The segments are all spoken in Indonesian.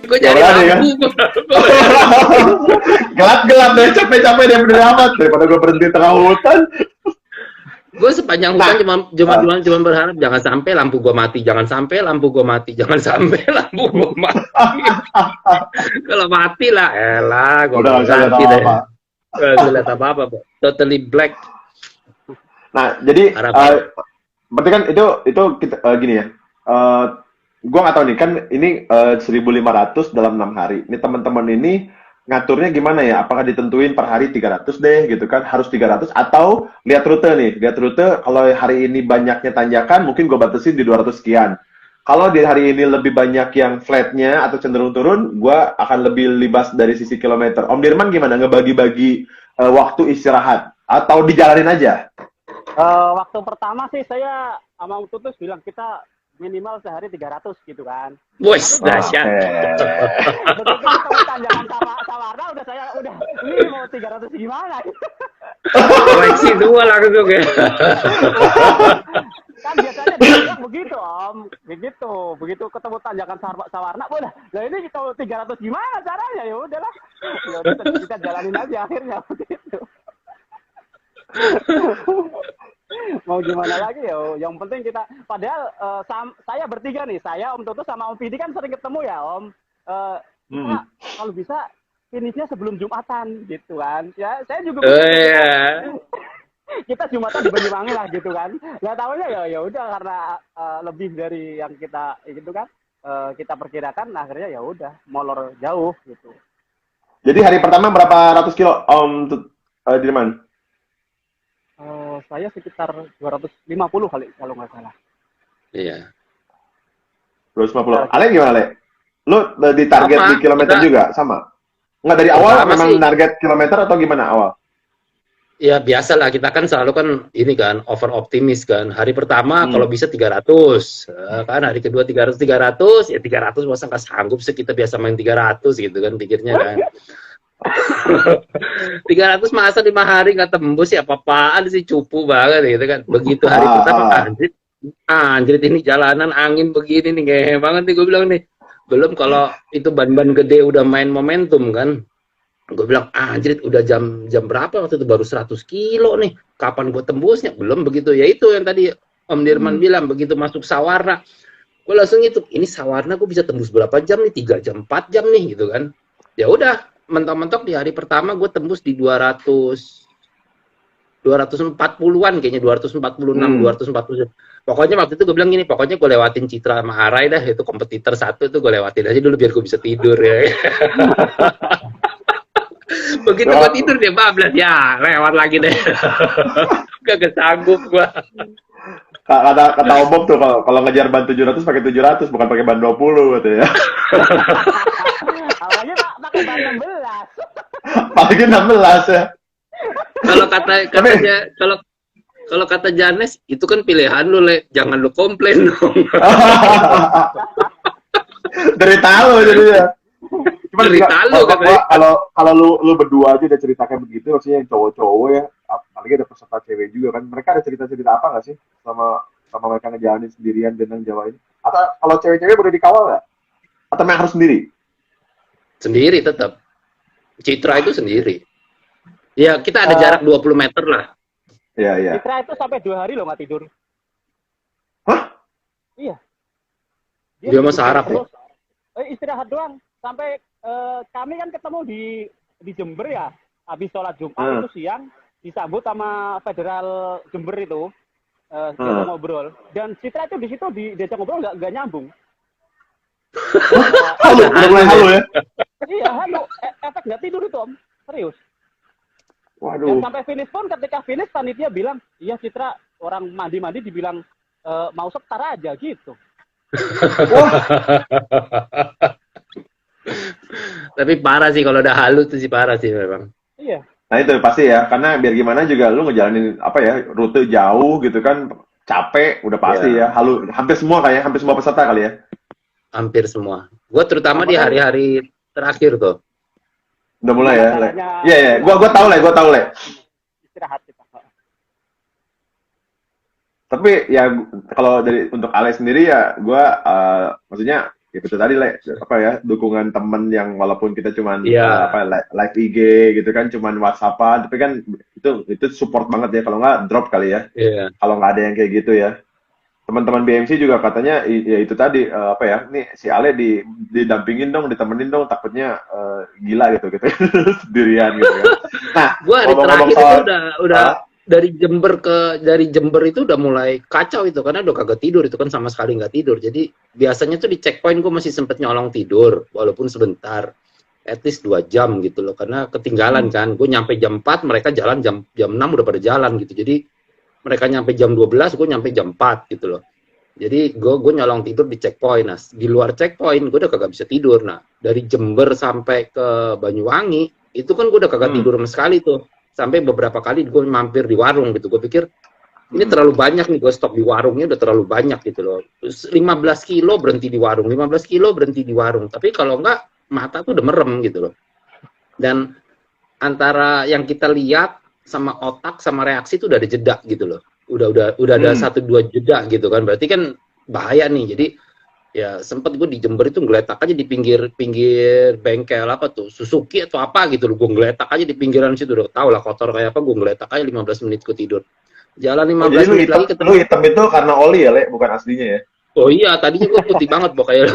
Gue Gak nyari berani kan? lampu. Gelap-gelap deh, capek-capek deh bener amat daripada gue berhenti tengah hutan. Gue sepanjang Nah, hutan cuma berharap jangan sampai lampu gue mati, jangan sampai lampu gue mati, jangan sampai lampu gue mati. Kalau mati lah, elah, gue udah gak bisa lihat mati deh. apa-apa. Gak bisa lihat apa-apa, Pak. Totally black. Nah, jadi Harap. berarti kan itu kita gini ya. Gua nggak tahu nih kan ini 1.500 dalam 6 hari. Ini teman-teman ini ngaturnya gimana ya? Apakah ditentuin per hari 300 deh gitu kan? Harus 300 atau lihat rute nih. Lihat rute kalau hari ini banyaknya tanjakan mungkin gue batasin di 200 sekian. Kalau di hari ini lebih banyak yang flatnya atau cenderung turun, gue akan lebih libas dari sisi kilometer. Om Dirman gimana ngebagi-bagi waktu istirahat atau dijalanin aja? Waktu pertama sih saya sama Om Tutus bilang kita minimal sehari 300 gitu kan. Wes, dahsyat. Begitu ketemu tanjakan Sawarna udah ini mau 300 gimana? Koleksi dua langsung ya. Kan biasanya dia begitu Om, begitu ketemu tanjakan Sawarna, udah. Lah ini kita 300 gimana caranya? Ya udahlah. Ya udah kita jalanin aja akhirnya begitu. Mau gimana lagi ya, yang penting kita padahal saya bertiga nih, saya Om Tutus sama Om Pidi kan sering ketemu ya Om, kita kalau bisa finishnya sebelum Jumatan gitu kan ya, saya juga kita Jumatan di Banyuwangi lah gitu kan, nggak tahunya ya udah karena lebih dari yang kita gitu kan kita perkirakan, akhirnya ya udah molor jauh gitu. Jadi hari pertama berapa ratus kilo Om Dirman? Saya sekitar 250 kali kalau nggak salah. Iya. 250. Ale gimana, Le? Lu di target Sama, di kilometer kita, juga sama? Nggak dari awal memang sih. target kilometer atau gimana awal? Ya biasalah, kita kan selalu kan ini kan over optimis kan. Hari pertama kalau bisa 300, kan hari kedua 300 ya 300 masa nggak sanggup sih, kita biasa main 300 gitu kan pikirnya kan. 300 masa 5 hari nggak tembus ya, apa-apaan sih, cupu banget gitu kan. Begitu hari pertama anjrit ini jalanan angin begini nih, ngehe banget nih gue bilang nih. Belum kalau itu ban-ban gede udah main momentum kan. Gue bilang anjrit udah jam berapa waktu itu, baru 100 kilo nih, kapan gue tembusnya? Belum begitu ya, itu yang tadi Om Dirman bilang, begitu masuk Sawarna gue langsung itu, ini Sawarna gue bisa tembus berapa jam nih, 3 jam 4 jam nih gitu kan. Ya udah mentok-mentok di hari pertama gue tembus di 240-an kayaknya, 246, 240. Pokoknya waktu itu gue bilang gini, pokoknya gue lewatin Citra sama Arai dah, itu kompetitor satu itu gue lewatin aja dulu biar gue bisa tidur ya. Begitu gue tidur dia bablas, ya lewat lagi deh. Gak sanggup gue. Kata Om Bob tuh kalau ngejar ban 700 pakai 700 bukan pakai ban 20 gitu ya. Awalnya pakai ban 16. Pakai 16 ya. Kalau kata Janes itu kan pilihan lu, Le. Jangan lu komplain dong. Dari tahu jadinya. Cuma cerita lu katanya. Kalau lu berdua aja udah cerita kayak begitu, maksudnya yang cowok-cowok ya, apalagi ada peserta cewek juga kan, mereka ada cerita-cerita apa nggak sih sama mereka ngejalanin sendirian Danang Jawa ini? Atau kalau cewek-cewek boleh dikawal nggak? Atau memang harus sendiri? Sendiri tetap. Citra itu sendiri. Ya kita ada jarak 20 meter lah. Iya. Citra itu sampai 2 hari loh nggak tidur. Hah? Iya. Dia mau sarap ya? Istirahat doang. Sampai kami kan ketemu di Jember ya. Habis sholat Jumat itu siang disambut sama Federal Jember itu. Diajak ngobrol. Dan Citra itu di situ diajak ngobrol nggak nyambung. Halo, udah mulai halo ya? Iya, halo. Efek nggak tidur itu Om. Serius. Waduh. Dan sampai finish pun, ketika finish panitia bilang, iya Citra orang mandi dibilang mau sebentar aja gitu. Tapi parah sih kalau udah halu tuh sih, parah sih memang. Iya. Nah itu pasti ya, karena biar gimana juga lu ngejalanin apa ya, rute jauh gitu kan, capek udah pasti ya. Halu hampir semua peserta kali ya. Hampir semua. Gue terutama di hari-hari terakhir tuh. Udah mulai ya. Iya. Gua tahu Le. Istirahat kita. Tapi ya kalau untuk Ale sendiri ya, gue maksudnya ya itu tadi apa ya, dukungan temen yang walaupun kita cuman Iya, live IG gitu kan, cuman WhatsAppan, tapi kan itu support banget ya, kalau nggak drop kali ya, iya. kalau nggak ada yang kayak gitu ya. Teman-teman BMC juga katanya ya itu tadi, apa ya, nih si Ale didampingin dong, ditemenin dong, takutnya gila gitu gitu sendirian gitu kan. Nah, Gua hari ngomong-ngomong terakhir itu soal udah dari Jember itu udah mulai kacau itu karena udah kagak tidur itu kan sama sekali nggak tidur. Jadi biasanya tuh di checkpoint gue masih sempet nyolong tidur walaupun sebentar, at least 2 jam gitu loh karena ketinggalan kan. Gue nyampe jam 4 mereka jalan jam jam 6 udah pada jalan gitu. Jadi mereka nyampe jam 12 gue nyampe jam 4 gitu loh. Jadi gue nyolong tidur di checkpoint. Nah di luar checkpoint gue udah kagak bisa tidur. Nah dari Jember sampai ke Banyuwangi itu kan gue udah kagak tidur sama sekali tuh. Sampai beberapa kali gue mampir di warung gitu. Gue pikir ini terlalu banyak nih, gue stop di warungnya udah terlalu banyak gitu loh. 15 kilo berhenti di warung, 15 kilo berhenti di warung. Tapi kalau enggak, mata tuh udah merem gitu loh. Dan antara yang kita lihat sama otak sama reaksi itu udah ada jeda gitu loh. Udah ada 1-2 jeda gitu kan. Berarti kan bahaya nih. Jadi ya sempet gue di Jember itu ngeletak aja di pinggir bengkel apa tuh Suzuki atau apa gitu loh, gue ngeletak aja di pinggiran situ, udah tau lah kotor kayak apa, gue ngeletak aja 15 menit gue tidur, jalan Oh, jadi 15 menit lagi lu ketemu. hitam itu karena oli ya, Le, bukan aslinya ya? Oh iya tadinya gue putih banget pokoknya.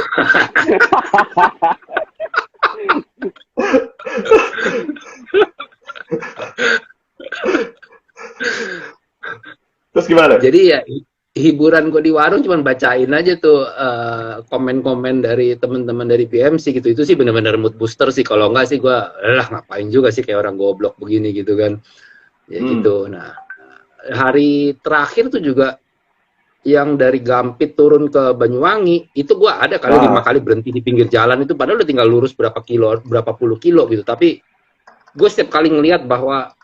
Terus gimana, Le? Jadi ya hiburan gue di warung cuman bacain aja tuh komen-komen dari teman-teman dari BMC gitu. Itu sih benar-benar mood booster sih. Kalau enggak sih gue lah ngapain juga sih kayak orang goblok begini gitu kan, ya gitu. Nah hari terakhir tuh juga yang dari Gampit turun ke Banyuwangi itu gue ada kali 5 kali berhenti di pinggir jalan itu, padahal udah tinggal lurus berapa puluh kilo gitu, tapi gue setiap kali ngelihat bahwa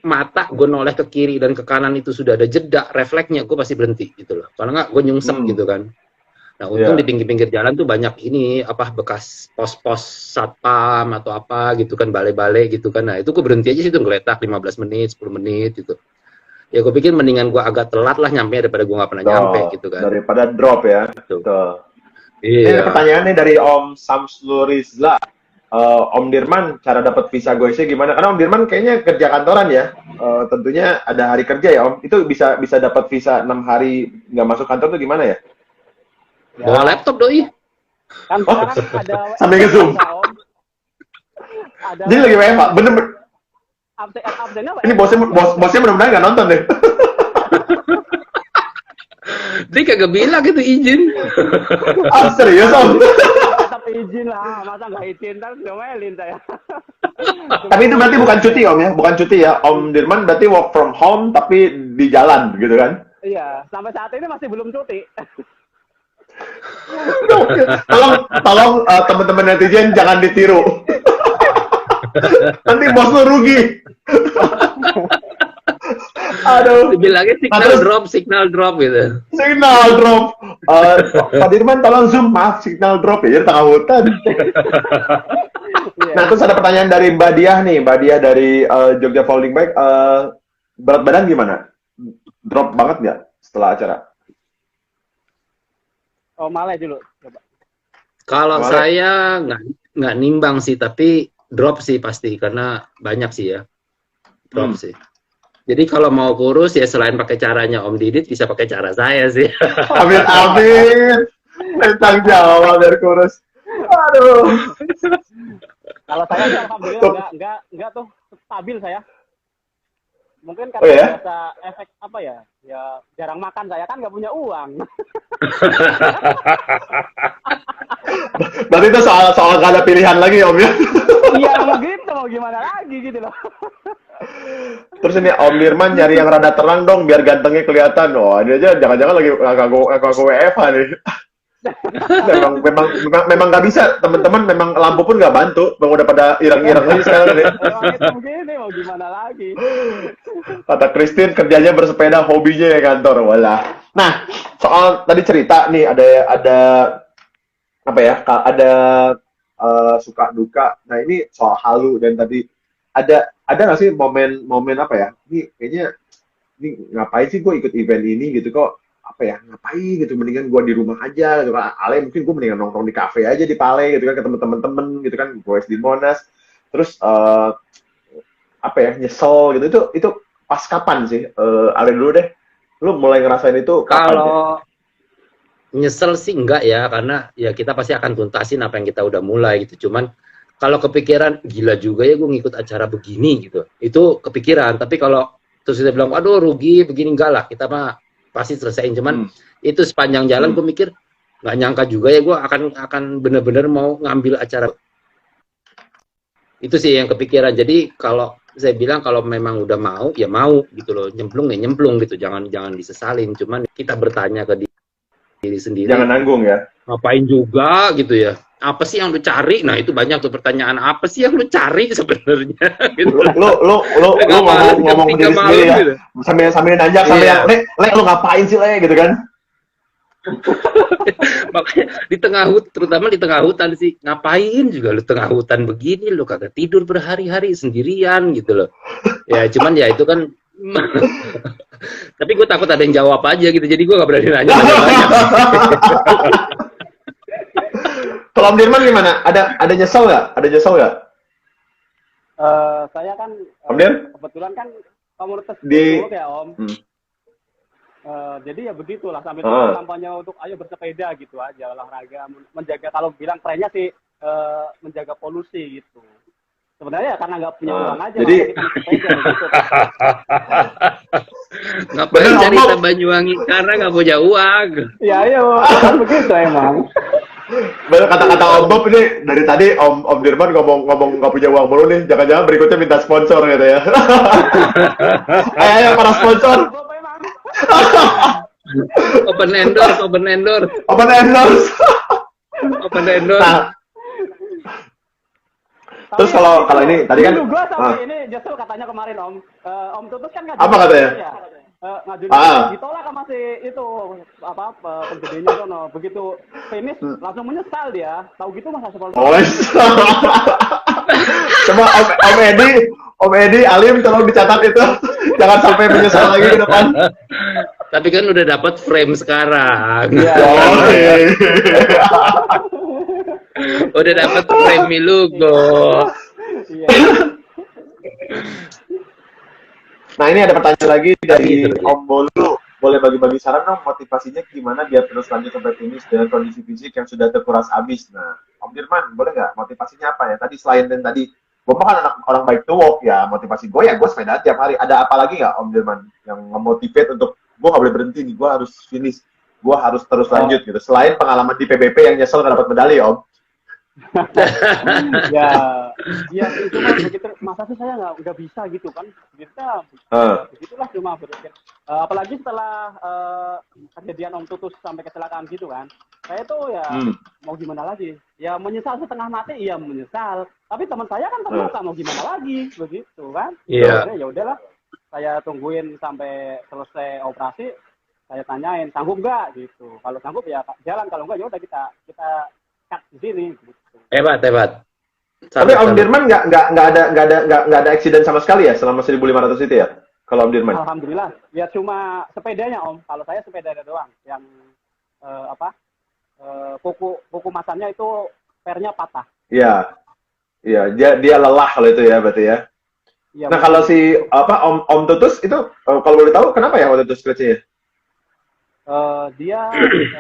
mata gue noleh ke kiri dan ke kanan itu sudah ada jeda refleksnya, gue pasti berhenti gitu loh, kalau nggak gue nyungsep gitu kan. Nah untung di Iya. pinggir-pinggir jalan tuh banyak ini apa bekas pos-pos satpam atau apa gitu kan, balai-balai gitu kan. Nah itu gue berhenti aja situ ngeletak 15 menit 10 menit gitu. Ya gue pikir mendingan gue agak telat lah nyampe daripada gue nggak pernah nyampe Tuh, gitu kan. daripada drop ya. Tuh. Tuh. Ini ada Iya. pertanyaan nih dari Om Samslurizla. Om Dirman, cara dapat visa GoEC gimana? Karena Om Dirman kayaknya kerja kantoran ya. Tentunya ada hari kerja ya, Om. Itu bisa dapat visa 6 hari nggak masuk kantor tuh gimana ya? Bawa laptop doi. Kan sekarang ada Sambil nge-zoom. Om. Ada Jadi lagi WFH, bener-bener. update-nya Ini bosnya benar-benar nggak nonton deh. Dia kagak bilang gitu izin. Ah, serius, Om? tetap izin lah, masa nggak izin ntar diomelin saya. Tapi itu berarti bukan cuti, Om ya? Bukan cuti ya? Om Dirman berarti work from home tapi di jalan gitu kan? Iya, sampai saat ini masih belum cuti. Tolong teman-teman netizen jangan ditiru. Nanti bos lu rugi. Aduh. Dibilangnya signal drop gitu. Signal drop. Pak Dirman tolong zoom, maaf signal drop ya, di tengah hutan. Nah terus ada pertanyaan dari Mbak Diah nih, Mbak Diah dari Jogja Folding Bike. Berat badan gimana? Drop banget nggak setelah acara? Oh, Malay dulu. Coba. Kalau Malay. saya nggak nimbang sih, tapi drop sih pasti karena banyak sih ya. Drop sih. Jadi kalau mau kurus ya selain pakai caranya Om Didit bisa pakai cara saya sih. Amin amin. Tentang Jawa biar kurus. Aduh. Kalau saya sih alhamdulillah enggak tuh stabil saya. Mungkin karena biasa efek apa ya? Ya jarang makan, saya kan nggak punya uang. Berarti itu soal nggak ada pilihan lagi, Om ya? Iya begitu, mau gimana lagi gitu loh. Terus ini Om Dirman nyari yang rada terang dong biar gantengnya kelihatan. Oh, ini aja jangan-jangan lagi ngaku WFH nih. memang nggak bisa, teman-teman, memang lampu pun nggak bantu, bang udah pada irang-irang lagi sekarang nih. Begini mau gimana lagi? Kata Christine kerjanya bersepeda, hobinya ya kantor, walah. Nah, soal tadi cerita nih ada apa ya? Ada suka duka. Nah ini soal halu dan tadi ada nggak sih momen apa ya? Ini kayaknya ini ngapain sih gue ikut event ini gitu kok? apa ya, ngapain gitu, mendingan gue di rumah aja gitu kan. Ale mungkin gue mendingan nongkrong di kafe aja di Pale gitu kan, ketemu temen-temen gitu kan, gue di Monas. Terus apa ya, nyesel gitu, itu pas kapan sih? Ale dulu deh, lu mulai ngerasain itu kapan ya? Kalau nyesel sih enggak ya, karena ya kita pasti akan tuntasin apa yang kita udah mulai gitu. Cuman kalau kepikiran, gila juga ya gue ngikut acara begini gitu, itu kepikiran. Tapi kalau terus kita bilang, aduh rugi begini, enggak lah, kita mah pasti selesaiin. Cuman itu sepanjang jalan gue mikir, nggak nyangka juga ya gue akan bener-bener mau ngambil acara. Itu sih yang kepikiran. Jadi kalau saya bilang kalau memang udah mau ya mau gitu loh, nyemplung ya nyemplung gitu, jangan disesalin. Cuman kita bertanya ke diri sendiri, Jangan nanggung ya. ngapain juga gitu ya, apa sih yang lu cari? Nah itu banyak tuh pertanyaan, apa sih yang lu cari sebenarnya gitu. Lu ngomong ke diri sendiri ya, gitu. sambil nanya, sambil yang, Le, lu ngapain sih Le gitu kan? Makanya di tengah terutama di tengah hutan sih, ngapain juga lu tengah hutan begini, lu kagak tidur berhari-hari sendirian gitu loh. Ya cuman ya itu kan tapi gue takut ada yang jawab aja gitu, jadi gue gak berani nanya banyak. Kalau Om Dirman gimana? Ada nyesel nggak? Ada nyesel nggak? Saya kan Om Dir? kebetulan kan komunitas Di- Facebook ya Om. Hmm. Jadi ya begitulah, sambil kampanye untuk ayo bersepeda gitu aja, olahraga, menjaga, kalau bilang trennya sih menjaga polusi gitu. Sebenarnya ya karena nggak punya uang aja, jadi- makanya kita bersepeda gitu. Ngapain Bener, cari Om. Banyuwangi karena nggak punya uang. Ya iya, kan begitu emang. Bener kata-kata Om Bob ini dari tadi Om Dirman ngomong nggak punya uang mulu nih. Jangan-jangan berikutnya minta sponsor gitu ya. Ayo para sponsor. Open endorse. Open endorse. Open endorse. Nah, terus kalau ini tadi kan dulu gua sampai ini justru katanya kemarin Om Tutus kan ngajuin Apa katanya? ya, ngajuin ditolak kan, masih itu apa penjadinya sono, begitu finish langsung menyesal dia, tahu gitu masa seperti coba Om Edi Alim tolong dicatat itu, jangan sampai menyesal lagi ke depan. Tapi kan udah dapat frame sekarang. Udah dapat frame logo. Iya. Nah ini ada pertanyaan lagi dari Om Bolu. Boleh bagi-bagi saran dong, motivasinya gimana biar terus lanjut sampai finish dengan kondisi fisik yang sudah terkuras habis. Nah, Om Dirman, boleh nggak motivasinya apa ya? Tadi selain dan tadi, gue kan orang baik to walk ya, motivasi gue ya gue sepeda tiap hari. Ada apa lagi nggak Om Dirman yang memotivate untuk gue nggak boleh berhenti nih, gue harus finish, gue harus terus lanjut gitu. Selain pengalaman di PBB yang nyesel nggak dapat medali Om. ya itu mah begitu, masa sih saya nggak bisa gitu kan, kita begitulah cuma berpikir, apalagi setelah kejadian Om Tutus sampai kecelakaan gitu kan, saya tuh ya mau gimana lagi, ya menyesal setengah mati, iya menyesal, tapi teman saya kan terluka, mau gimana lagi, begitu kan. Iya. Ya udahlah, saya tungguin sampai selesai operasi, saya tanyain sanggup nggak gitu, kalau sanggup ya jalan, kalau nggak ya udah kita cut di sini gitu. Hebat. Tapi Om Dirman nggak ada accident sama sekali ya selama 1.500 itu ya? Kalau Om Dirman? Alhamdulillah. Ya cuma sepedanya Om. Kalau saya sepedanya doang. Yang kuku masannya itu pernya patah. Iya. Iya, dia lelah kalau itu ya berarti ya. Ya, nah kalau si Om Tutus itu kalau boleh tahu kenapa ya waktu itu scratch-nya? Dia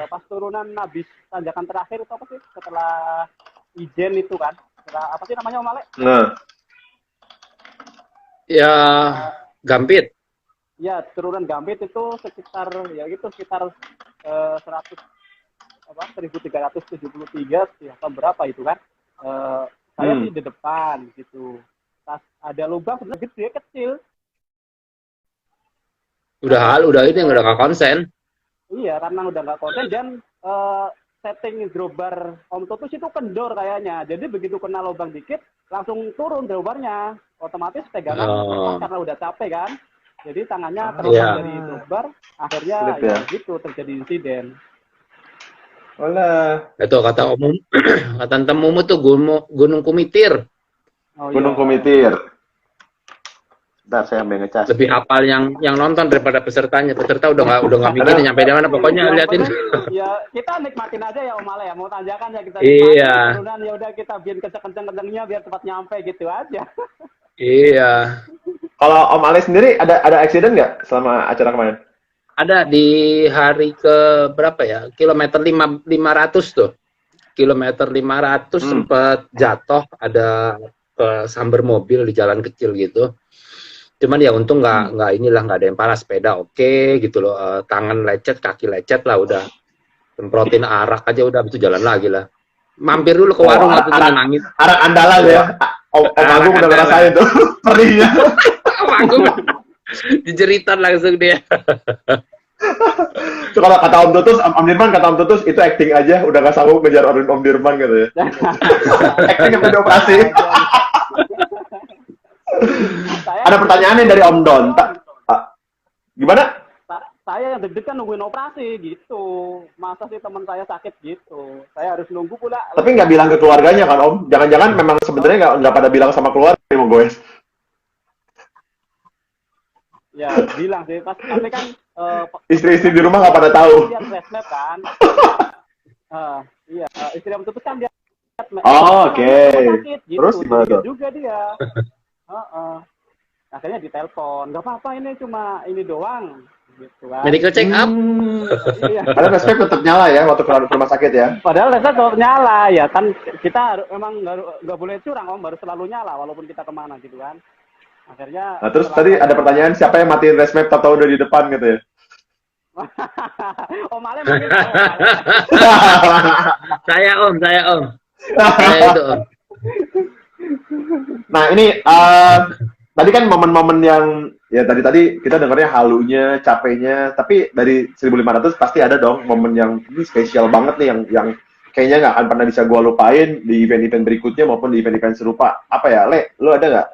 pas turunan habis tanjakan terakhir itu apa sih? Setelah Ijen itu kan. Setelah, apa sih namanya Om Ale? Nah. Ya Gampit. Ya, turunan Gampit itu sekitar 1373 ya, berapa itu kan? Saya sih di depan gitu. Pas ada lubang sebenarnya gede kecil. Udah ini yang udah nggak konsen. Iya, karena udah nggak konsen dan setting drawbar Om Tutus itu kendor kayaknya. Jadi begitu kena lubang dikit langsung turun drawbarnya. Otomatis pegangan karena udah capek kan. Jadi tangannya terlepas dari drawbar, akhirnya ya gitu terjadi insiden. Olah. Itu kata temumu tuh Gunung Kumitir. Gunung Kumitir. Bentar, saya ambil ngecas. Lebih hafal yang nonton daripada pesertanya. Peserta udah nggak mikirin nyampe di mana, pokoknya Yang liatin. penting, ya kita nikmatin aja ya Om Ale ya. Mau tanjakan ya kita Iya. turunan ya udah kita bikin kenceng-kencengnya biar cepat nyampe gitu aja. Iya. Kalau Om Ale sendiri ada accident nggak selama acara kemarin? Ada di hari ke berapa ya? Kilometer 500 tuh. Kilometer 500 sempat jatuh, ada sambar mobil di jalan kecil gitu. Cuman ya untung nggak ada yang parah, sepeda oke gitu loh. Tangan lecet, kaki lecet lah udah. Semprotin arak aja udah, itu jalan lagi lah. Mampir dulu ke warung waktu itu nangis. Arak andalan ya. Om Agung udah ngerasain tuh perihnya. Om Agung dijeritan langsung dia. Itu kalau kata Om Tutus, Om Dirman kata Om Tutus itu acting aja, udah gak sanggup ngejar Om Dirman gitu ya. Acting yang udah operasi. Ada pertanyaan nih dari Om Don. Gimana? Saya yang deg-degan nungguin operasi gitu. Masa sih teman saya sakit gitu. Saya harus nunggu pula. Tapi nggak bilang ke keluarganya kan Om? Jangan-jangan memang sebenarnya nggak pada bilang sama keluarga mau goes. Ya bilang sih, tapi kan Istri-istri di rumah nggak pada tahu. Dia resmap kan. Iya, istri Om Tutus kan dia. Oh, oke. Sakit, gitu. Terus gimana tuh? Juga dia. Akhirnya ditelepon, nggak apa-apa ini cuma ini doang. Gitu kan. Medical check up. Iya. Padahal respect tetap nyala ya waktu ke rumah sakit ya. Padahal resep tetap nyala ya kan, kita emang nggak boleh curang Om, harus selalu nyala walaupun kita kemana gitu kan. Akhirnya. Nah, terus tadi ada pertanyaan siapa yang matiin resmap atau udah di depan gitu ya? Om Ale mungkin. Saya Om. Saya itu Om. Nah ini tadi kan momen-momen yang ya tadi kita dengarnya halunya, capeknya, tapi dari 1500 pasti ada dong momen yang ini spesial banget nih yang kayaknya nggak akan pernah bisa gua lupain di event-event berikutnya maupun di event-event serupa. Apa ya, Le? Lu ada nggak?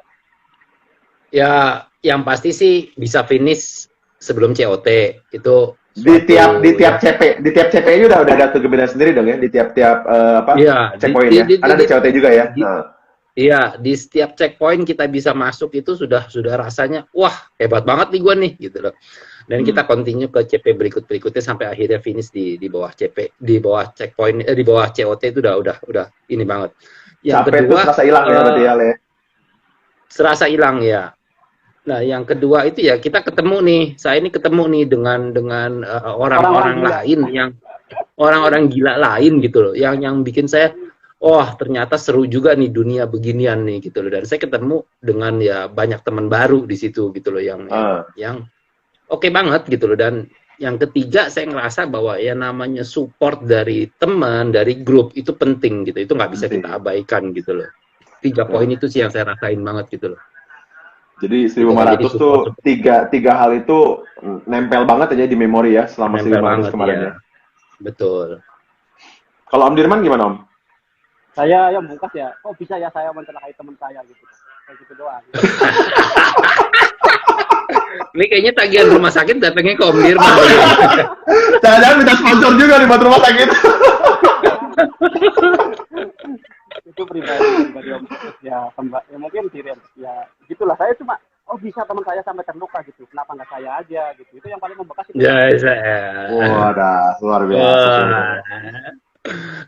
Ya, yang pasti sih bisa finish sebelum COT itu Di tiap CP nya udah ada kegembiraan sendiri dong ya di tiap checkpoint ya. Karena ada COT juga ya. Iya, di setiap checkpoint kita bisa masuk itu sudah rasanya wah hebat banget nih gua nih gitu loh. Dan kita continue ke CP berikutnya sampai akhirnya finish di bawah CP, di bawah checkpoint, di bawah COT itu udah ini banget. Yang capek kedua itu serasa hilang ya berarti ya, Le. Serasa hilang ya. Nah, yang kedua itu ya kita ketemu nih. Saya ini ketemu nih dengan orang-orang lain yang orang-orang gila lain gitu loh. Yang bikin saya ternyata seru juga nih dunia beginian nih gitu loh. Dan saya ketemu dengan ya banyak teman baru di situ gitu loh yang oke banget gitu loh. Dan yang ketiga saya ngerasa bahwa ya namanya support dari teman, dari grup itu penting gitu. Itu nggak bisa kita abaikan gitu loh. 3 poin itu sih yang saya rasain banget gitu loh. Jadi 1500 tuh tiga hal itu nempel banget aja di memori ya selama 1500 kemarin ya. Betul. Kalau Om Dirman gimana Om? Saya yang bungkas ya, kok bisa ya saya mencelakai teman saya gitu. Kayak gitu doang. Ini kayaknya tagihan rumah sakit datangnya ke Om Dirman. Jangan-jangan minta sponsor juga nih buat rumah sakit. Itu pribadi Om Tutus ya, ya mungkin diri ya gitulah. Saya cuma bisa teman saya sampai terluka gitu, kenapa nggak saya aja gitu. Itu yang paling membekas itu. Ya saya. Wah, luar biasa.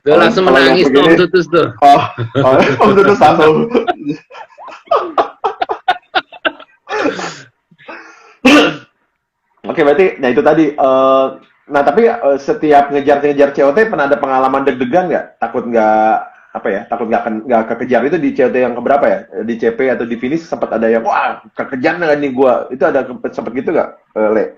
Gue langsung menangis tuh Om Tutus tuh. Om Tutus langsung. Oke, berarti nah itu tadi nah tapi setiap ngejar COT pernah ada pengalaman deg-degan nggak? Takut nggak kekejar itu di COT yang keberapa ya? Di CP atau di finish sempat ada yang wah kekejar nggak nih gua? Itu ada sempat gitu nggak, Le?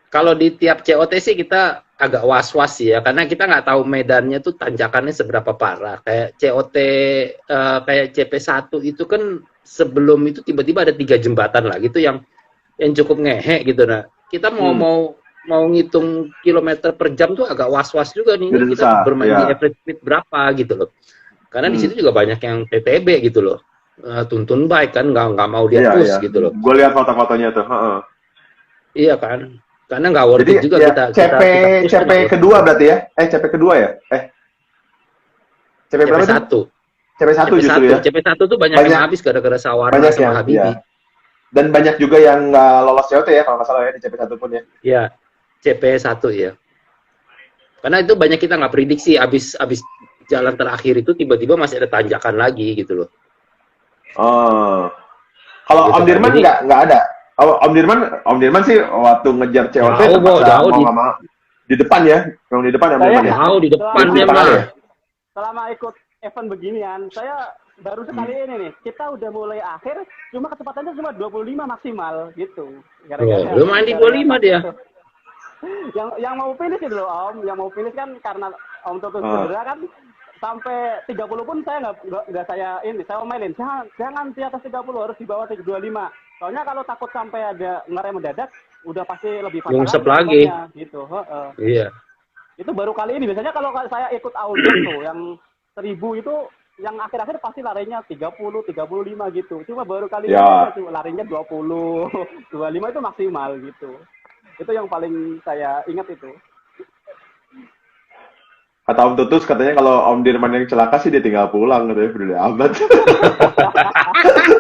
Kalau di tiap COT sih kita agak was-was ya, karena kita nggak tahu medannya tuh tanjakannya seberapa parah. Kayak COT kayak CP1 itu kan sebelum itu tiba-tiba ada 3 jembatan lah gitu yang cukup ngehe gitu. Nah kita mau ngitung kilometer per jam tuh agak was-was juga nih. Ini kita bermain di average speed berapa gitu loh. Karena di situ juga banyak yang TTB gitu loh. Tuntun bike kan nggak mau dia push gitu loh. Gue lihat foto-fotonya tuh. Iya kan. Karena nggak worth it juga kita CP kedua berarti ya? CP kedua ya? CP berapa? CP1. CP1 justru ya? CP1 tuh banyak yang habis gara-gara Sawarna sama Habibi. Dan banyak juga yang nggak lolos COT ya, kalau nggak salah ya, di CP1 pun ya. Ya, CP1 ya. Karena itu banyak kita nggak prediksi, abis jalan terakhir itu tiba-tiba masih ada tanjakan lagi gitu loh. Oh. Kalau Gitu Om kan. Dirman Jadi, nggak ada. Oh, Om Dirman sih waktu ngejar COT Jauh, Bo, terpaksa jauh mau nggak mau di depan ya, yang di depan Om Saya- Dirman ya. jauh di depan Selama- dia Depan mah. ya? Selama ikut event beginian, saya baru sekali ini nih. Kita udah mulai akhir, cuma kecepatannya cuma 25 maksimal gitu. Oh, lumayan di 25 dia. Yang mau finish itu loh Om, yang mau finish kan karena Om Toto Ah. cedera kan sampai 30 pun saya nggak saya omelin. Jangan di atas 30, harus di bawah 25. Soalnya kalau takut sampai ada ngerem mendadak, udah pasti lebih fatal Nyungsep lagi. depannya, gitu. Iya. Itu baru kali ini. Biasanya kalau saya ikut audiens tuh yang 1000 itu yang akhir-akhir pasti larinya 30, 35 gitu. Cuma baru kali Ya. ini larinya 20, 25 itu maksimal gitu. Itu yang paling saya ingat itu. Kata Om Tutus katanya kalau Om Dirman yang celaka sih dia tinggal pulang katanya, peduli amat.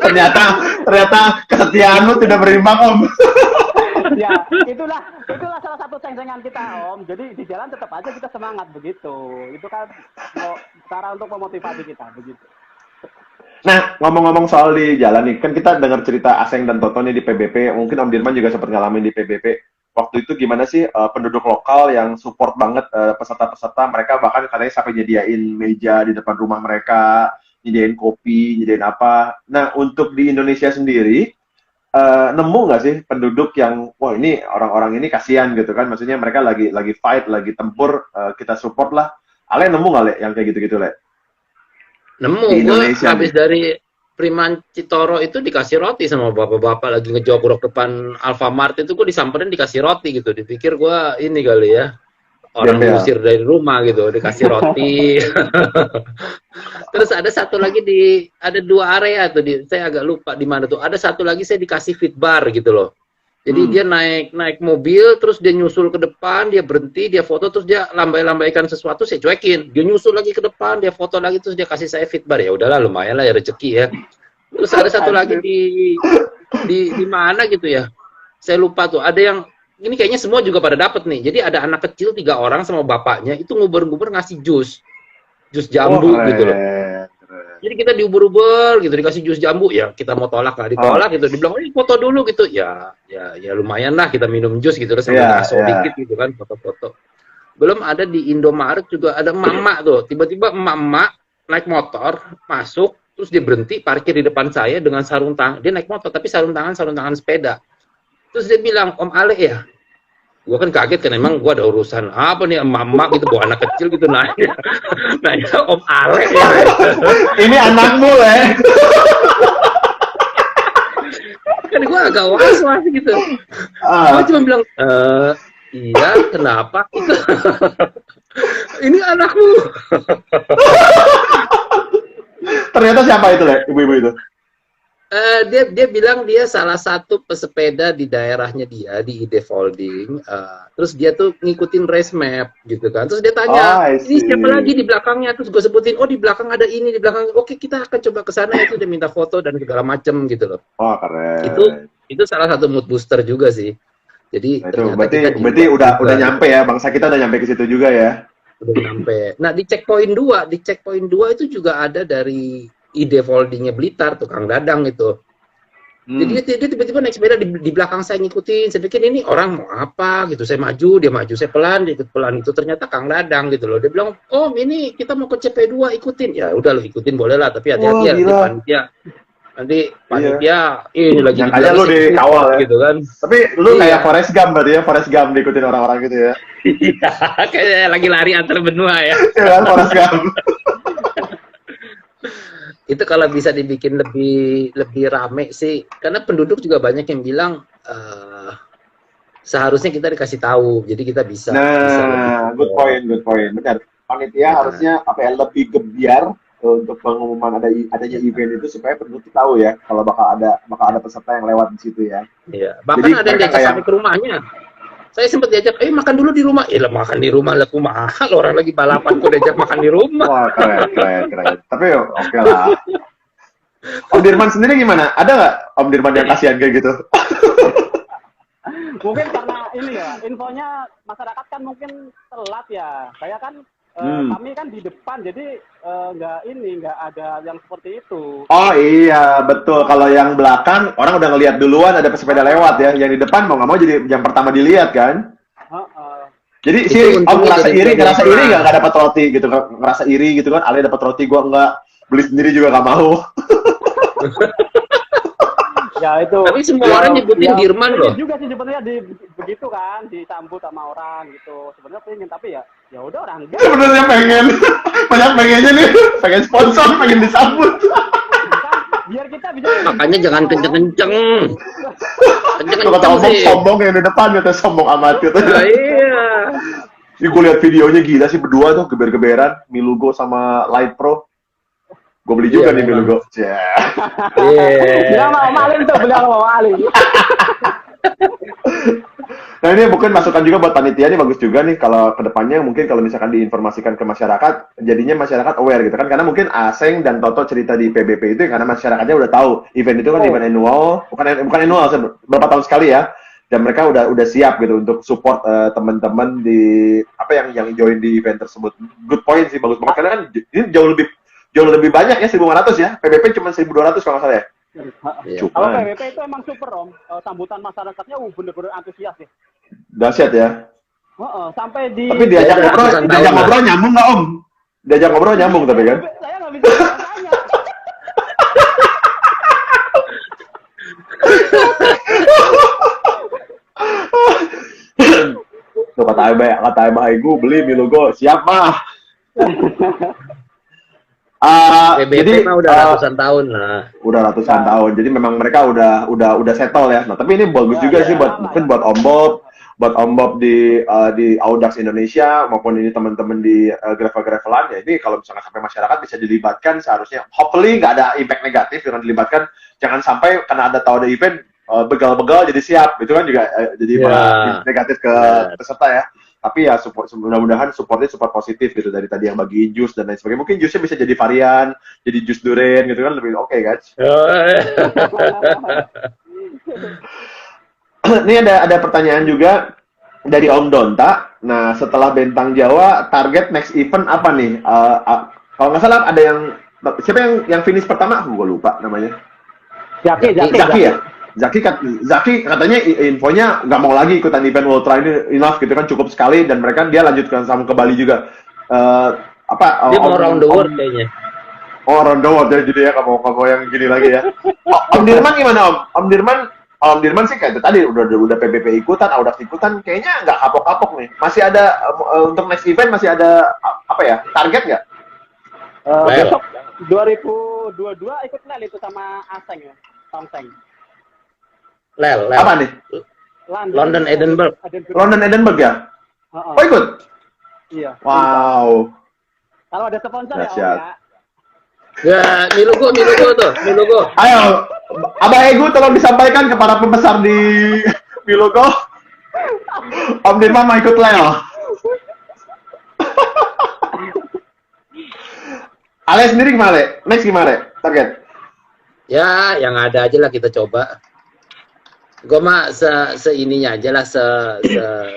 ternyata kesetiaanmu tidak berimbang Om. Ya, itulah salah satu ceng-cengan kita Om. Jadi di jalan tetap aja kita semangat begitu. Itu kan cara untuk memotivasi kita begitu. Nah, ngomong-ngomong soal di jalan nih, kan kita dengar cerita Aseng dan Toto nih di PBP, mungkin Om Dirman juga sempat ngalamin di PBP. Waktu itu gimana sih penduduk lokal yang support banget peserta-peserta, mereka bahkan katanya sampai nyediain meja di depan rumah mereka, nyediain kopi, nyediain apa. Nah, untuk di Indonesia sendiri, nemu nggak sih penduduk yang, wah ini orang-orang ini kasihan gitu kan, maksudnya mereka lagi fight, lagi tempur, kita support lah. Ale nemu nggak Le yang kayak gitu-gitu Le? Nemu, Di gue Indonesia habis nih. dari Priman Citoro itu dikasih roti sama bapak-bapak lagi ngejogrok depan Alfamart itu, gue disamperin dikasih roti gitu, dipikir gue ini kali ya orang Gembel. diusir dari rumah gitu, dikasih roti. Terus ada satu lagi ada 2 area tuh saya agak lupa di mana tuh, ada satu lagi saya dikasih fit bar gitu loh. Jadi dia naik mobil, terus dia nyusul ke depan, dia berhenti, dia foto, terus dia lambai-lambaikan sesuatu, saya cuekin. Dia nyusul lagi ke depan, dia foto lagi, terus dia kasih saya fitbar. Ya udahlah, lumayan lah ya rezeki ya. Terus ada satu lagi di mana gitu ya, saya lupa tuh. Ada yang ini kayaknya semua juga pada dapat nih. Jadi ada anak kecil 3 orang sama bapaknya itu nguber-nguber ngasih jus jambu gitu loh. Jadi kita diuber-uber gitu, dikasih jus jambu, ya kita mau tolak nggak ditolak gitu, dibilang foto dulu gitu, ya lumayan lah kita minum jus gitu, terus sambil ngaso dikit gitu kan, foto-foto. Belum ada di Indomaret juga ada emak-emak tuh, tiba-tiba emak-emak naik motor masuk, terus dia berhenti parkir di depan saya dengan sarung tangan, dia naik motor tapi sarung tangan sepeda, terus dia bilang, Om Ale ya. Gue kan kaget kan, emang gue ada urusan apa nih, emak-emak gitu, bawa anak kecil gitu nanya Om Ale ya. Ini anakmu Le. Kan gue agak was-was gitu. Gue cuma bilang, iya kenapa? Ini anakmu. Ternyata siapa itu Le, ibu-ibu itu? Dia bilang dia salah satu pesepeda di daerahnya dia di ID Folding, terus dia tuh ngikutin race map gitu kan, terus dia tanya ini siapa lagi di belakangnya, terus gue sebutin, oh di belakang ada ini, di belakang, oke kita akan coba ke sana, itu dia minta foto dan segala macem gitu loh. Oh keren. Itu salah satu mood booster juga sih. Jadi nah, itu berarti udah nyampe ya, bangsa kita udah nyampe ke situ juga ya. Udah nyampe. Nah di checkpoint 2 itu juga ada dari ide foldingnya Blitar, tukang dadang itu. Jadi dia tiba-tiba naik sepeda di belakang saya ngikutin. Saya pikir ini orang mau apa gitu. Saya maju, dia maju, saya pelan, dia ikut pelan. Itu ternyata Kang Dadang gitu loh. Dia bilang, Om ini kita mau ke CP2 ikutin. Ya udah lo ikutin boleh lah, tapi hati-hati ya nanti panitia ini lagi yang aja lu dikawal ya gitu kan. Tapi lu kayak Forrest Gump berarti ya, Forrest Gump diikutin orang-orang gitu ya. Iya, kayak lagi lari antar benua ya. Iya kan, Forrest Gump. Itu kalau bisa dibikin lebih rame sih, karena penduduk juga banyak yang bilang seharusnya kita dikasih tahu, jadi kita bisa. Nah, good point, benar. Panitia harusnya lebih gebiar untuk pengumuman adanya event itu supaya penduduk tahu ya, kalau bakal ada peserta yang lewat di situ ya. Iya, bahkan ada yang diajak sampai ke rumahnya. Saya sempat diajak, makan dulu di rumah. Lah makan di rumah lah, mahal orang lagi balapan kok diajak makan di rumah. Wah, keren. Tapi oke lah. Om Dirman sendiri gimana? Ada nggak Om Dirman yang kasihan kayak gitu? Mungkin karena ini ya, infonya masyarakat kan mungkin telat ya. Saya kan kami kan di depan, jadi nggak ada yang seperti itu. Oh iya, betul. Kalau yang belakang orang udah ngelihat duluan ada pesepeda lewat ya. Yang di depan mau nggak mau jadi yang pertama dilihat kan. Jadi Itu si Om ngerasa untungnya iri dari nggak dapat roti gitu, ngerasa iri gitu kan. Ale dapat roti, gua nggak, beli sendiri juga nggak mau. Ya itu. Tapi semua orang nyebutin Dirman loh. Juga sih sebenarnya begitu kan, disambut sama orang gitu. Sebenarnya pengen, tapi ya udah orang enggak. Sebenarnya pengen, banyak pengennya nih, pengen sponsor, pengen disambut. Kan, biar kita bisa. Makanya jangan kenceng-kenceng. Kalau kata Kenceng-kenceng Om sih. sombong yang di depan, kata sombong amat gitu. Nah, iya. Ini gue lihat videonya gila sih berdua tuh, geber-geberan, Milugo sama Light Pro. Gue beli juga nih Milugo. Iya. Bilang mau maling tuh, bilang mau maling. Nah ini mungkin masukan juga buat panitia, ini bagus juga nih kalau kedepannya mungkin kalau misalkan diinformasikan ke masyarakat, jadinya masyarakat aware gitu kan, karena mungkin Aseng dan Toto cerita di PBP itu karena masyarakatnya udah tahu event itu kan event annual, bukan annual, berapa tahun sekali ya, dan mereka udah siap gitu untuk support teman-teman di apa yang join di event tersebut. Good point sih, bagus banget karena kan ini jauh lebih banyak ya, 1.500 ya, PBP cuma 1.200 kalau nggak salah ya. Iya. Kalau PWP itu emang super Om, sambutan masyarakatnya bener-bener antusias ya. Dahsyat ya. Sampai di. Tapi diajak ngobrol nyambung nggak Om? Diajak ngobrol nyambung tapi kan? Saya nggak bisa tanya. Tuh kata Abah gue beli Milugo, siap mah. PBB Jadi mah udah ratusan tahun lah. Udah ratusan tahun. Jadi memang mereka udah settle ya. Nah, tapi ini bagus juga sih buat mungkin buat Om Bob di Audax Indonesia maupun ini teman-teman di gravel-gravelan ya. Ini kalau misalnya sampai masyarakat bisa dilibatkan, seharusnya hopefully nggak ada impact negatif dengan dilibatkan. Jangan sampai karena tahu ada event begal-begal jadi siap. Itu kan juga jadi negatif ke peserta ya. Tapi ya mudah-mudahan supportnya support positif gitu, dari tadi yang bagiin jus dan lain sebagainya. Mungkin jusnya bisa jadi varian, jadi jus durian gitu kan, lebih oke kan. Ini ada pertanyaan juga dari Om Donta. Nah, setelah Bentang Jawa, target next event apa nih? Kalau nggak salah ada yang, siapa yang finish pertama? Gue lupa namanya. Zaki ya? Zaki katanya infonya nggak mau lagi ikutan event ultra ini, enough gitu kan, cukup sekali, dan dia lanjutkan sama ke Bali juga. Dia mau round the world kayaknya. Oh, round the world ya, jadi ya kamu yang gini lagi ya. Om Dirman gimana Om? Om Dirman sih kayak tadi udah PBP ikutan, Audax ikutan, kayaknya nggak kapok-kapok nih. Masih ada untuk next event masih ada apa ya, target nggak? Besok 2022 ikut Lel itu sama Aseng ya, Tongseng. Lel. Apa nih? London Edinburgh. London Edinburgh ya? Oh ikut? Iya. Wow. Kalau ada sponsor Dahsyat. Ya, Milugo tuh. Ayo, Abah Egu tolong disampaikan ke para pembesar di Milugo. Om Dirman mau ikut Lel. Ale sendiri gimana? Next gimana? Target? Ya, yang ada aja lah kita coba. Gue mah seininya aja lah,